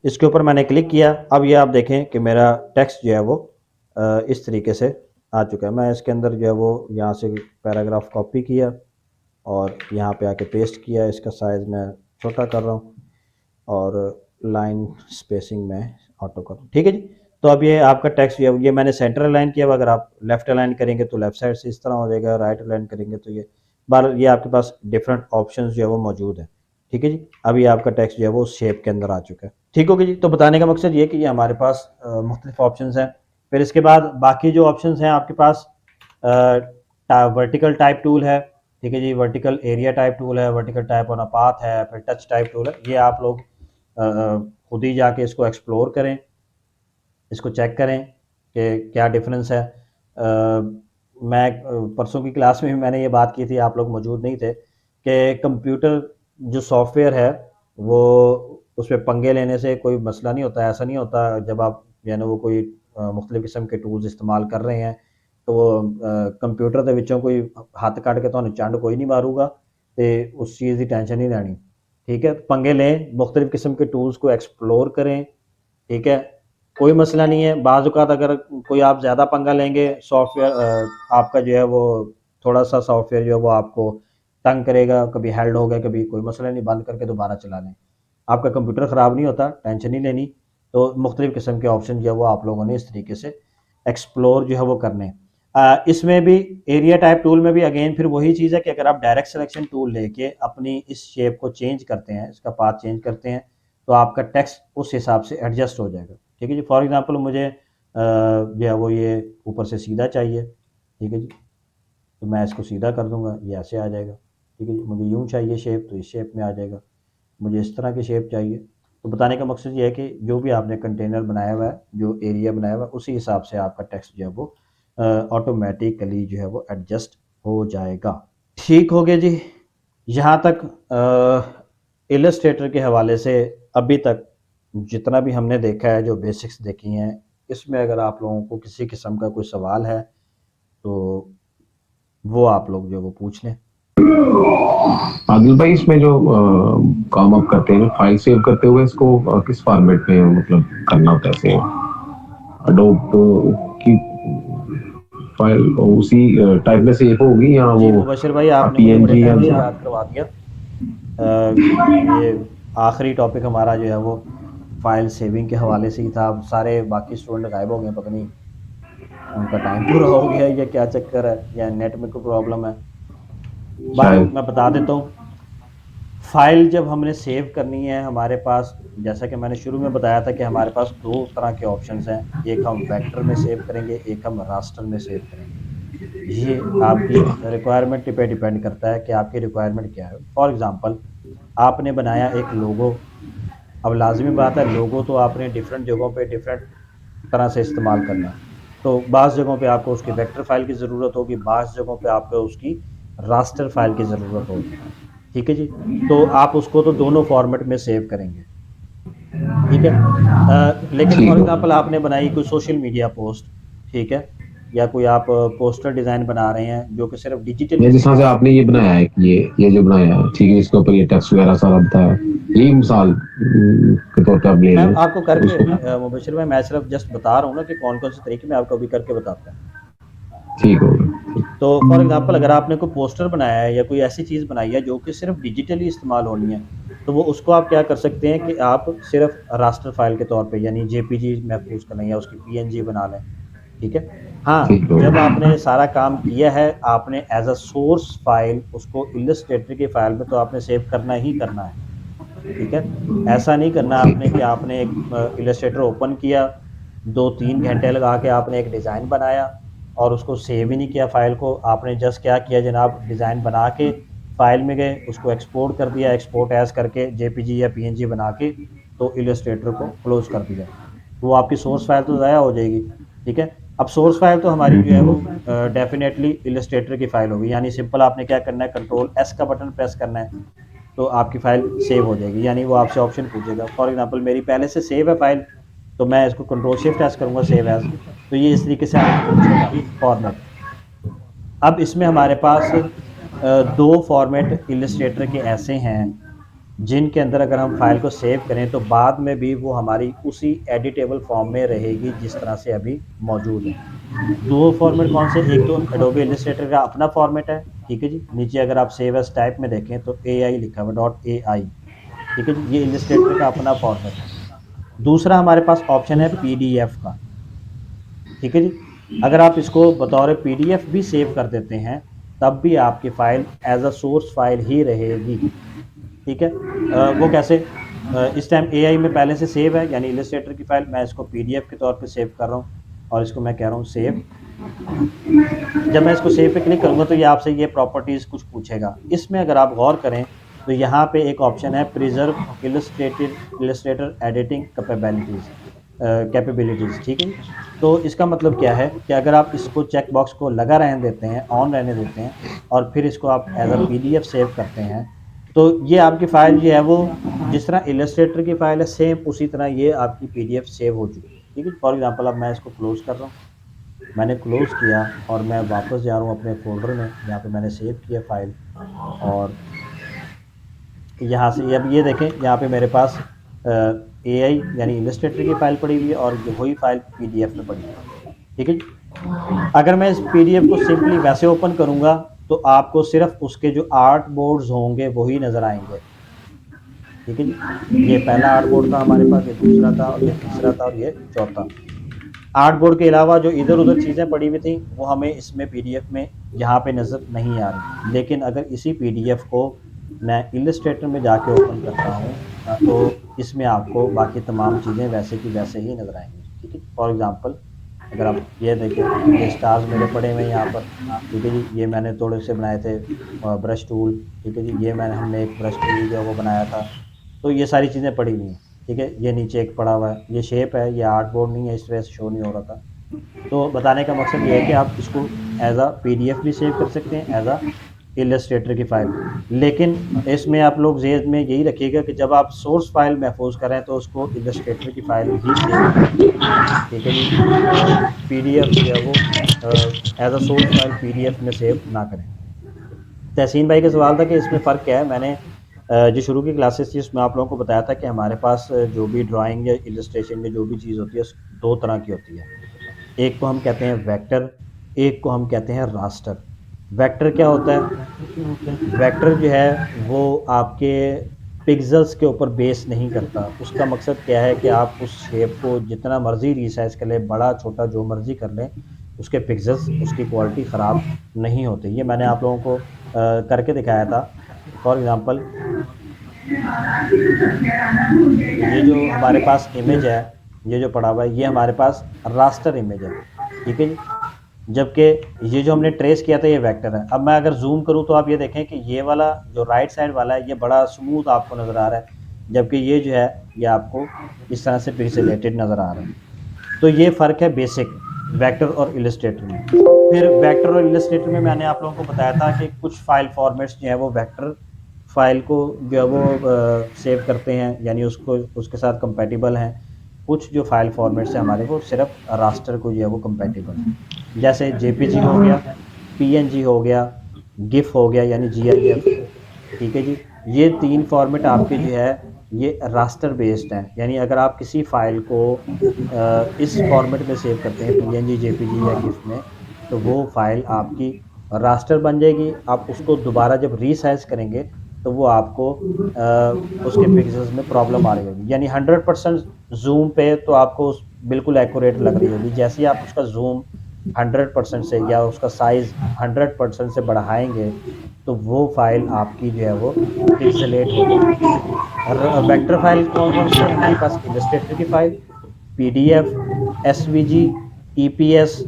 इसके ऊपर मैंने क्लिक किया। अब ये आप देखें कि मेरा टेक्स्ट जो है वो इस तरीके से आ चुका है। मैं इसके अंदर जो है वो यहाँ से पैराग्राफ कॉपी किया और यहाँ पे आके पेस्ट किया। इसका साइज़ मैं छोटा कर रहा हूँ और लाइन स्पेसिंग में ऑटो कर, ठीक है जी। तो अब ये आपका टेक्स्ट ये मैंने सेंटर अलाइन किया। अगर आप लेफ्ट अलाइन करेंगे तो लेफ्ट साइड से इस तरह हो जाएगा, राइट अलाइन करेंगे तो ये बार ये आपके पास डिफरेंट ऑप्शंस जो है वो मौजूद है, ठीक है जी। अभी आपका टेक्स्ट जो है वो शेप के अंदर आ चुका है, ठीक हो गया जी। तो बताने का मकसद ये कि ये हमारे पास मुख्तलिफ ऑप्शंस हैं। फिर इसके बाद बाकी जो ऑप्शंस हैं आपके पास वर्टिकल टाइप टूल है, ठीक है जी, वर्टिकल एरिया टाइप टूल है, vertical type on a path है, फिर टच टाइप टूल है। ये आप लोग खुद ही जाके इसको एक्सप्लोर करें, इसको चेक करें कि क्या डिफरेंस है। मैं परसों की क्लास में भी मैंने ये बात की थी, आप लोग मौजूद नहीं थे, कि कंप्यूटर जो सॉफ्टवेयर है वो उस पर पंगे लेने से कोई मसला नहीं होता। ऐसा नहीं होता जब आप यानी वो कोई मुख्तलिफ़ किस्म के टूल्स इस्तेमाल कर रहे हैं तो कंप्यूटर ਦੇ ਵਿੱਚੋਂ कोई हत्थ कट के ਤੁਹਾਨੂੰ चंड कोई नहीं मारूगा, तो उस चीज़ की टेंशन नहीं लैनी, ठीक है। पंगे लें, मुख्तलिफ़ किस्म के टूल्स को एक्सप्लोर करें, ठीक है, कोई मसला नहीं है। बाज़ औक़ात अगर कोई आप ज़्यादा पंगा लेंगे सॉफ्टवेयर आपका जो है वो थोड़ा-सा सॉफ्टवेयर जो है वो आपको तंग करेगा, कभी हेल्ड हो गया, कभी कोई मसला नहीं, बंद करके दोबारा चला लें। आपका कंप्यूटर ख़राब नहीं होता, टेंशन नहीं लेनी। तो मुख्तलिफ़ किस्म के ऑप्शन जो है वो आप लोगों ने इस तरीके से एक्सप्लोर जो है वो करने हैं। इसमें भी एरिया टाइप टूल में भी अगेन फिर वही चीज़ है कि अगर आप डायरेक्ट सिलेक्शन टूल लेके अपनी इस शेप को चेंज करते हैं, इसका पाथ चेंज करते हैं, तो आपका टेक्स्ट उस हिसाब से एडजस्ट हो जाएगा, ठीक है जी। फॉर एग्जांपल मुझे जो है वो ये ऊपर से सीधा चाहिए, ठीक है जी, तो मैं इसको सीधा कर दूंगा, ये ऐसे आ जाएगा, ठीक है जी। मुझे यूँ चाहिए शेप तो इस शेप में आ जाएगा, मुझे इस तरह की शेप चाहिए। तो बताने का मकसद ये है कि जो भी आपने कंटेनर बनाया हुआ है, जो एरिया बनाया हुआ है, उसी हिसाब से आपका टेक्स्ट जो है वो ऑटोमेटिकली जो है वो एडजस्ट हो जाएगा, ठीक हो गया जी। यहाँ तक इलस्ट्रेटर के हवाले से अभी तक जितना भी हमने देखा है, जो बेसिक्स देखी हैं, इसमें अगर आप लोगों को किसी किस्म का कोई सवाल है तो वो आप लोग जो वो पूछ लें। आदिल भाई, इसमें जो काम आप करते हैं, फाइल सेव करते हुए इसको किस फॉर्मेट में मतलब करना होता है सेव? अडोब की फाइल उसी टाइप में सेव होगी या जी वो मुबशिर भाई, आपने मुझे बड़े पीएनजी या टाइम से याद करवा दिया। ये आखिरी टॉपिक हमारा जो है वो फाइल सेविंग के हवाले से ही था। अब सारे बाकी स्टूडेंट गायब हो गए, पता नहीं उनका टाइम पूरा हो गया या क्या चक्कर है या नेट में कोई प्रॉब्लम है। बहरहाल शायद? मैं बता देता हूँ, फाइल जब हमने सेव करनी है हमारे पास, जैसा कि मैंने शुरू में बताया था कि हमारे पास दो तरह के ऑप्शंस हैं, एक हम वेक्टर में सेव करेंगे, एक हम रास्टर में सेव करेंगे। ये आपकी रिक्वायरमेंट पे डिपेंड करता है कि आपकी रिक्वायरमेंट क्या है। फॉर एग्जांपल आपने बनाया एक लोगो, अब लाजमी बात है लोगो तो आपने डिफरेंट जगहों पे डिफरेंट तरह से इस्तेमाल करना है। तो बाज़ जगहों पे आपको उसकी वेक्टर फाइल की ज़रूरत होगी, बाज़ जगहों पे आपको उसकी रास्टर फाइल की ज़रूरत होगी, ठीक है जी। तो आप उसको तो दोनों फॉर्मेट में सेव करेंगे, ठीक है। लेकिन ठीक फॉर हो एग्जांपल गया। आपने बनाई कोई सोशल मीडिया पोस्ट, ठीक है, या कोई आप पोस्टर डिज़ाइन बना रहे हैं जो कि सिर्फ डिजिटली ये जिस तरह से इस्तेमाल आपने ये बनाया है, ये जो बनाया है, ठीक है, इसके ऊपर ये टेक्स्ट वगैरह सारा बताया, यही मिसाल के तौर पे आप ले मैं लें आपको करके उसको। मुबशिर भाई, मैं सिर्फ जस्ट बता रहा हूँ ना कि कौन कौन से तरीके मैं आपको अभी करके बताता हूँ। ठीक हो गया। तो फॉर एग्जांपल अगर आपने कोई पोस्टर बनाया है या कोई ऐसी चीज़ बनाई है जो कि सिर्फ डिजिटली इस्तेमाल होनी है, तो वो उसको आप क्या कर सकते हैं कि आप सिर्फ रास्टर फाइल के तौर पे यानी जेपीजी महफूज कर लें या उसकी पीएनजी बना लें, ठीक है। हाँ, ठीक है जब भाई। आपने सारा काम किया है, आपने एज अ सोर्स फाइल उसको इलस्ट्रेटर की फाइल में तो आपने सेव करना ही करना है। ठीक है। ऐसा नहीं करना ठीक आपने है। कि आपने एक इलस्ट्रेटर ओपन किया, 2-3 घंटे लगा के आपने एक डिज़ाइन बनाया और उसको सेव ही नहीं किया फाइल को। आपने जस्ट क्या किया जनाब, डिज़ाइन बना के फाइल में गए, उसको एक्सपोर्ट कर दिया, एक्सपोर्ट एज करके जेपीजी या पीएनजी बना के तो इलस्ट्रेटर को क्लोज कर दिया, तो वो आपकी सोर्स फाइल तो ज़ाया हो जाएगी। ठीक है। अब सोर्स फाइल तो हमारी जो है वो हम्म। डेफिनेटली इलस्ट्रेटर की फाइल होगी, यानी सिंपल आपने क्या करना है, कंट्रोल एस का बटन प्रेस करना है तो आपकी फ़ाइल सेव हो जाएगी। यानी वो आपसे ऑप्शन पूछेगा, फॉर एग्जांपल मेरी पहले से सेव है फ़ाइल, तो मैं इसको कंट्रोल शिफ्ट एस करूँगा सेव एज़, तो ये इस तरीके से आपको पूछेगा फॉर्मेट। अब इसमें हमारे पास दो फॉर्मेट इलस्ट्रेटर के ऐसे हैं जिनके अंदर अगर हम फाइल को सेव करें तो बाद में भी वो हमारी उसी एडिटेबल फॉर्म में रहेगी जिस तरह से अभी मौजूद है। दो फॉर्मेट कौन से, एक तो एडोबे इलस्ट्रेटर का अपना फॉर्मेट है, ठीक है जी, नीचे अगर आप सेव एज टाइप में देखें तो ए आई लिखा हुआ, डॉट ए आई। ठीक है जी, ये इलस्ट्रेटर का अपना फॉर्मेट है। दूसरा हमारे पास ऑप्शन है पीडीएफ का। ठीक है जी, अगर आप इसको बतौर पीडीएफ भी सेव कर देते हैं तब भी आपकी file as a source file ही रहेगी। ठीक है। वो कैसे, इस टाइम एआई में पहले से सेव है, यानी इलस्ट्रेटर की फ़ाइल मैं इसको पीडीएफ के तौर पे सेव कर रहा हूँ और इसको मैं कह रहा हूँ सेव। जब मैं इसको सेव पे क्लिक करूँगा तो ये आपसे ये प्रॉपर्टीज़ कुछ पूछेगा। इसमें अगर आप गौर करें तो यहाँ पे एक ऑप्शन है प्रिजर्व इलस्ट्रेटर एडिटिंग कैपेबिलिटीज़। ठीक है जी। तो इसका मतलब क्या है कि अगर आप इसको चेक बॉक्स को लगा रहने देते हैं, ऑन रहने देते हैं और फिर इसको आप एज अ पीडीएफ सेव करते हैं तो ये आपकी फ़ाइल जो है वो जिस तरह इलस्ट्रेटर की फ़ाइल है सेम उसी तरह ये आपकी पीडीएफ सेव हो चुकी है। ठीक है। फॉर एग्जांपल अब मैं इसको क्लोज़ कर रहा हूँ, मैंने क्लोज़ किया और मैं वापस जा रहा हूँ अपने फ़ोल्डर में जहाँ पे मैंने सेव किया फ़ाइल, और यहाँ से अब ये देखें यहाँ पे मेरे पास एआई यानी इलस्ट्रेटर की फ़ाइल पड़ी हुई है और ये वही फ़ाइल पीडीएफ में पड़ी हुई है। ठीक है जी। अगर मैं इस पीडीएफ को सिंपली वैसे ओपन करूँगा तो आपको सिर्फ उसके जो आर्ट बोर्ड्स होंगे वही नज़र आएंगे। ठीक है जी, ये पहला आर्ट बोर्ड था हमारे पास, ये दूसरा था और ये तीसरा था और ये चौथा। आर्ट बोर्ड के अलावा जो इधर उधर चीज़ें पड़ी हुई थी वो हमें इसमें पीडीएफ में यहाँ पे नज़र नहीं आ रही, लेकिन अगर इसी पीडीएफ को मैं इलस्ट्रेटर में जाके ओपन करता हूँ तो इसमें आपको बाकी तमाम चीज़ें वैसे की वैसे ही नज़र आएंगी। ठीक है। फॉर एग्जांपल अगर आप ये देखें, ये स्टार्स मेरे पड़े हुए हैं यहाँ पर। ठीक है जी, ये मैंने थोड़े से बनाए थे ब्रश टूल। ठीक है जी, ये मैंने हमने एक ब्रश टूल जो है वो बनाया था, तो ये सारी चीज़ें पड़ी हुई हैं। ठीक है, ये नीचे एक पड़ा हुआ है, ये शेप है, ये आर्ट बोर्ड नहीं है इस वजह से शो नहीं हो रहा था। तो बताने का मकसद ये है कि आप इसको एज अ पीडीएफ भी सेव कर सकते हैं, एज अ इलस्ट्रेटर की फ़ाइल। लेकिन इसमें आप लोग ज़हन में यही रखिएगा कि जब आप सोर्स फाइल महफूज करें तो उसको इलस्ट्रेटर की फ़ाइल ही सेव करें। ठीक है जी, पीडीएफ जो है वो as a source file PDF में सेव ना करें। तहसीन भाई का सवाल था कि इसमें फ़र्क क्या है। मैंने जो शुरू की क्लासेस थी उसमें आप लोगों को बताया था कि हमारे पास जो भी ड्राइंग या इलस्ट्रेशन या जो भी चीज़ होती है दो तरह की होती है। एक को हम कहते हैं वेक्टर, एक को हम कहते हैं रास्टर। वेक्टर क्या होता है, वेक्टर जो है वो आपके पिक्सेल्स के ऊपर बेस नहीं करता। उसका मकसद क्या है कि आप उस शेप को जितना मर्ज़ी रिसाइज़ कर लें, बड़ा छोटा जो मर्ज़ी कर लें, उसके पिक्सेल्स उसकी क्वालिटी ख़राब नहीं होती। ये मैंने आप लोगों को करके दिखाया था। फॉर एग्ज़ाम्पल ये जो हमारे पास इमेज है, ये जो पड़ा हुआ है ये हमारे पास रास्टर इमेज है। ठीक है जी, जबकि ये जो हमने ट्रेस किया था ये वेक्टर है। अब मैं अगर जूम करूँ तो आप ये देखें कि ये वाला जो राइट साइड वाला है ये बड़ा स्मूथ आपको नज़र आ रहा है, जबकि ये जो है ये आपको इस तरह से पिक्सेलेटेड नज़र आ रहा है। तो ये फ़र्क है बेसिक वेक्टर और इलस्ट्रेटर में। फिर वेक्टर और इलस्ट्रेटर में मैंने आप लोगों को बताया था कि कुछ फ़ाइल फॉर्मेट्स जो है वो वेक्टर फ़ाइल को जो है वो सेव करते हैं, यानी उसको उसके साथ कंपैटिबल हैं। कुछ जो फ़ाइल फॉर्मेट्स हैं हमारे वो सिर्फ रास्टर को जो है वो कंपैटिबल हैं, जैसे जेपीजी हो गया, पीएनजी हो गया, गिफ हो गया यानी जीआईएफ। ठीक है जी, ये तीन फॉर्मेट आपके जो है ये रास्टर बेस्ड हैं, यानी अगर आप किसी फ़ाइल को इस फॉर्मेट में सेव करते हैं पीएनजी, जेपीजी या गिफ में, तो वो फ़ाइल आपकी रास्टर बन जाएगी। आप उसको दोबारा जब रीसाइज़ करेंगे तो वो आपको उसके पिक्सल्स में प्रॉब्लम आ रही होगी। यानी 100% जूम पे तो आपको बिल्कुल एक्यूरेट लग रही होगी। जैसे ही आप उसका जूम 100% से या उसका साइज़ 100% से बढ़ाएंगे तो वो फाइल आपकी जो है वो पिक्सेलेट हो जाएगी। वेक्टर फाइल कौन कौन सी है हमारे पास? इलस्ट्रेटर की फाइल, पीडीएफ, एसवीजी, ईपीएस।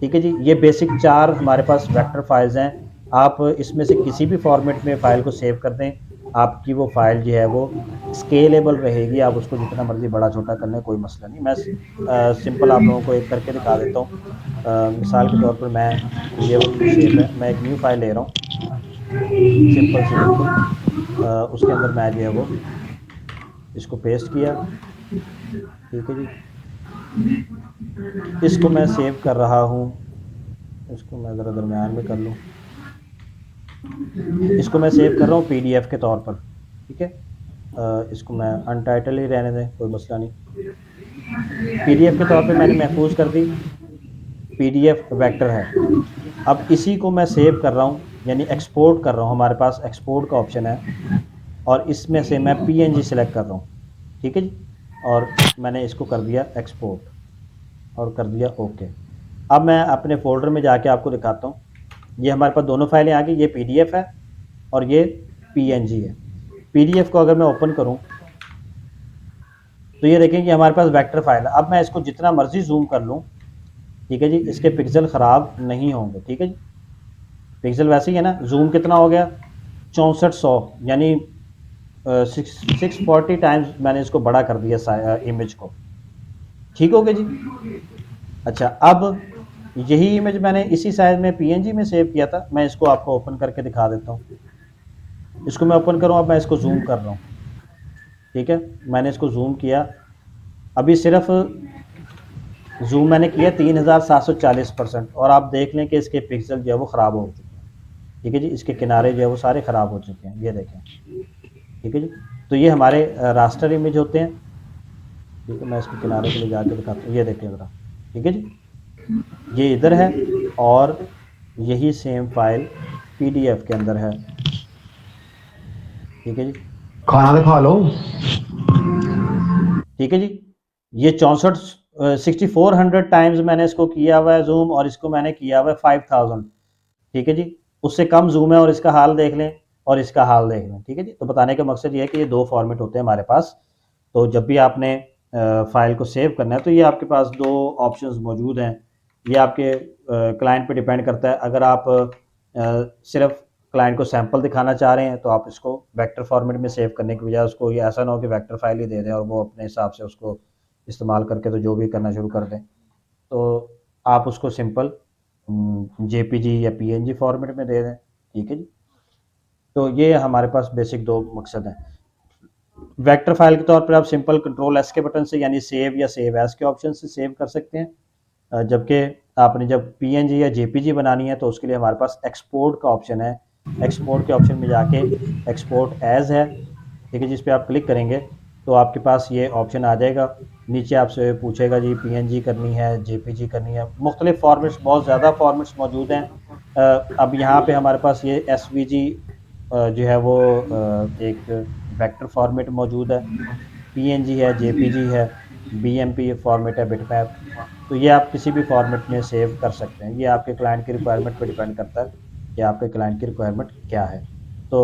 ठीक है जी, ये बेसिक 4 हमारे पास वेक्टर फाइल्स हैं। आप इसमें से किसी भी फॉर्मेट में फ़ाइल को सेव कर दें, आपकी वो फ़ाइल जो है वो स्केलेबल रहेगी। आप उसको जितना मर्ज़ी बड़ा छोटा कर लें, कोई मसला नहीं। मैं सिंपल आप लोगों को एक करके दिखा देता हूँ। मिसाल के तौर पर मैं ये वाली शेप है, मैं एक न्यू फाइल ले रहा हूँ, सिंपल सी बिल्कुल। उसके अंदर मैं जो है वो इसको पेस्ट किया। ठीक है जी, इसको मैं सेव कर रहा हूँ। इसको मैं ज़रा दरमियान में कर लूँ। इसको मैं सेव कर रहा हूँ पीडीएफ के तौर पर। ठीक है, इसको मैं अनटाइटल ही रहने दें, कोई मसला नहीं। पीडीएफ के तौर पे मैंने महफूज कर दी, पीडीएफ वेक्टर है। अब इसी को मैं सेव कर रहा हूँ, यानी एक्सपोर्ट कर रहा हूँ। हमारे पास एक्सपोर्ट का ऑप्शन है और इसमें से मैं पीएनजी सेलेक्ट कर रहा हूँ। ठीक है जी, और मैंने इसको कर दिया एक्सपोर्ट और कर दिया ओके। अब मैं अपने फोल्डर में जाके आपको दिखाता हूँ। ये हमारे पास दोनों फाइलें आ गई, ये पीडीएफ है और ये पीएनजी है। पीडीएफ को अगर मैं ओपन करूँ तो ये देखें कि हमारे पास वेक्टर फाइल है। अब मैं इसको जितना मर्जी जूम कर लूँ, ठीक है जी, इसके पिक्सल ख़राब नहीं होंगे। ठीक है जी, पिक्सल वैसे ही है ना। जूम कितना हो गया? 6400, यानी 640 टाइम्स मैंने इसको बड़ा कर दिया इमेज को। ठीक हो गया जी। अच्छा, अब यही इमेज मैंने इसी साइज में पीएनजी में सेव किया था। मैं इसको आपको ओपन करके दिखा देता हूँ। इसको मैं ओपन करूँ, अब मैं इसको जूम कर रहा हूँ। ठीक है, मैंने इसको जूम किया, अभी सिर्फ जूम मैंने किया 3740%, और आप देख लें कि इसके पिक्सल जो है वो ख़राब हो चुके हैं। ठीक है जी, इसके किनारे जो है वो सारे ख़राब हो चुके हैं, ये देखें। ठीक है जी, तो ये हमारे रास्टर इमेज होते हैं। ठीक है, मैं इसको किनारे के लिए जाके दिखाता हूँ, ये देखें ज़रा। ठीक है जी, ये इधर है और यही सेम फाइल पीडीएफ के अंदर है। ठीक है जी, खाना तो खा लो। ठीक है जी, ये 6400 टाइम्स मैंने इसको किया हुआ है जूम, और इसको मैंने किया हुआ है 5000। ठीक है जी, उससे कम जूम है और इसका हाल देख लें और इसका हाल देख लें। ठीक है जी, तो बताने का मकसद ये है कि ये 2 फॉर्मेट होते हैं हमारे पास। तो जब भी आपने फाइल को सेव करना है तो ये आपके पास 2 ऑप्शंस मौजूद हैं। ये आपके क्लाइंट पे डिपेंड करता है। अगर आप सिर्फ क्लाइंट को सैंपल दिखाना चाह रहे हैं तो आप इसको वेक्टर फॉर्मेट में सेव करने की बजाय उसको ये ऐसा ना हो कि वेक्टर फाइल ही दे दें और वो अपने हिसाब से उसको इस्तेमाल करके तो जो भी करना शुरू कर दें। तो आप उसको सिंपल जेपीजी या पीएनजी फॉर्मेट में दे दें। ठीक है जी, तो ये हमारे पास बेसिक 2 मकसद हैं। वेक्टर फाइल के तौर पर आप सिंपल कंट्रोल एस के बटन से, यानी सेव या सेव एज के ऑप्शन से सेव कर सकते हैं। जबकि आपने जब पीएनजी या जेपीजी बनानी है तो उसके लिए हमारे पास एक्सपोर्ट का ऑप्शन है। एक्सपोर्ट के ऑप्शन में जाके एक्सपोर्ट एज है, ठीक है, जिस पे आप क्लिक करेंगे तो आपके पास ये ऑप्शन आ जाएगा। नीचे आपसे पूछेगा जी पीएनजी करनी है, जेपीजी करनी है, मुख्तलिफ फॉर्मेट्स, बहुत ज़्यादा फॉर्मेट्स मौजूद हैं। अब यहाँ पे हमारे पास ये एसवीजी जो है वो एक वेक्टर फॉर्मेट मौजूद है, पीएनजी है, जेपीजी है, बीएमपी फॉर्मेट है, बिटमैप। तो ये आप किसी भी फॉर्मेट में सेव कर सकते हैं। ये आपके क्लाइंट की रिक्वायरमेंट पे डिपेंड करता है कि आपके क्लाइंट की रिक्वायरमेंट क्या है। तो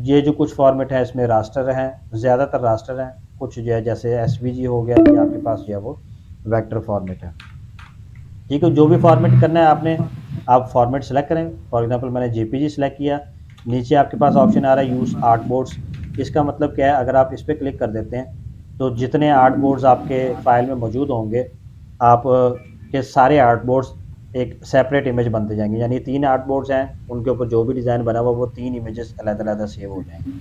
ये जो कुछ फॉर्मेट है इसमें रास्टर हैं, ज़्यादातर रास्टर हैं। कुछ जो है जैसे एसवीजी हो गया, ये आपके पास जो है वो वेक्टर फॉर्मेट है। ठीक है, जो भी फॉर्मेट करना है आपने, आप फॉर्मेट सेलेक्ट करें। फॉर एग्जांपल मैंने जेपीजी सेलेक्ट किया। नीचे आपके पास ऑप्शन आ रहा है यूज़ आर्ट बोर्ड्स। इसका मतलब क्या है? अगर आप इस पर क्लिक कर देते हैं तो जितने आर्ट बोर्ड्स आपके फाइल में मौजूद होंगे, आप के सारे आर्ट बोर्ड्स एक सेपरेट इमेज बनते जाएंगे। यानी 3 आर्ट बोर्ड्स हैं, उनके ऊपर जो भी डिज़ाइन बना हुआ वो 3 इमेजेस अलग-अलग सेव हो जाएंगे।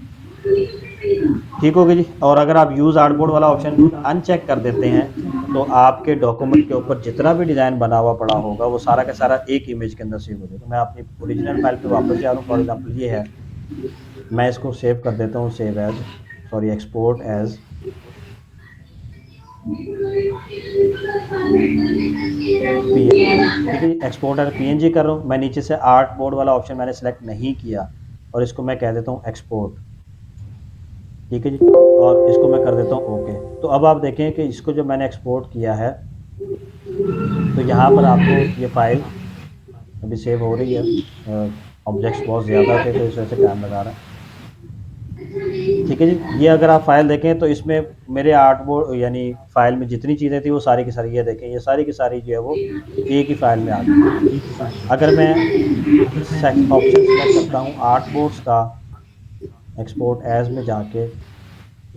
ठीक होगी जी। और अगर आप यूज़ आर्ट बोर्ड वाला ऑप्शन अनचेक कर देते हैं तो आपके डॉक्यूमेंट के ऊपर जितना भी डिज़ाइन बना हुआ पड़ा होगा वो सारा का सारा एक इमेज के अंदर सेव हो जाएगा। तो मैं अपनी ओरिजिनल फाइल पे वापस जा रहा हूँ। फॉर एग्जांपल ये है, मैं इसको सेव कर देता हूँ, save as, sorry export as PNG. ठीक है जी, एक्सपोर्ट एज पीएनजी कर रहा हूँ मैं। नीचे से आर्ट बोर्ड वाला ऑप्शन मैंने सेलेक्ट नहीं किया और इसको मैं कह देता हूँ एक्सपोर्ट। ठीक है जी, और इसको मैं कर देता हूँ ओके। तो अब आप देखें कि इसको जो मैंने एक्सपोर्ट किया है, तो यहाँ पर आपको ये फ़ाइल अभी सेव हो रही है। ऑब्जेक्ट्स बहुत ज़्यादा थे तो इस वजह से टाइम लगा रहा है। ठीक है जी, ये अगर आप फ़ाइल देखें तो इसमें मेरे आर्टबोर्ड यानी फ़ाइल में जितनी चीज़ें थी वो सारी की सारी, ये देखें ये सारी की सारी जो है वो एक ही फ़ाइल में आ गई है। अगर मैं ऑप्शन सेलेक्ट करता हूँ आर्ट बोर्ड्स का, एक्सपोर्ट एज में जाके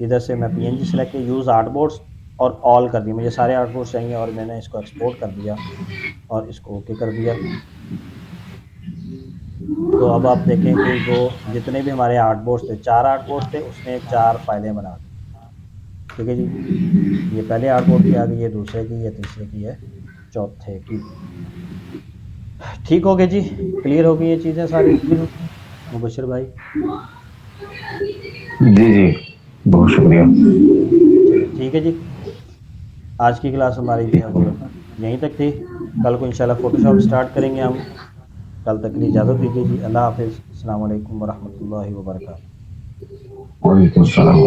इधर से मैं पीएनजी सेलेक्ट किया, यूज़ आर्ट बोर्ड्स और ऑल कर दिया, मुझे सारे आर्ट बोर्ड्स चाहिए और मैंने इसको एक्सपोर्ट कर दिया और इसको ओके कर दिया। तो अब आप देखें कि जो जितने भी हमारे आर्ट बोर्ड्स थे, 4 आर्ट बोर्ड्स थे, उसने 4 फाइलें बना दी। ठीक है जी, ये पहले आर्ट बोर्ड की आ गई, ये दूसरे की, ये तीसरे की है, चौथे की। ठीक हो गया जी, क्लियर हो गई ये चीज़ें सारी मुबशिर भाई? जी जी, बहुत शुक्रिया। चलिए ठीक है जी, आज की क्लास हमारी जो है वो यहीं तक थी। कल को इंशाल्लाह फ़ोटोशॉप स्टार्ट करेंगे हम। कल तक के लिए इजाज़त दीजिए जी। अल्लाह हाफ़िज़। अस्सलाम वालेकुम व रहमतुल्लाहि व बरकातहू। वालेकुम सलाम।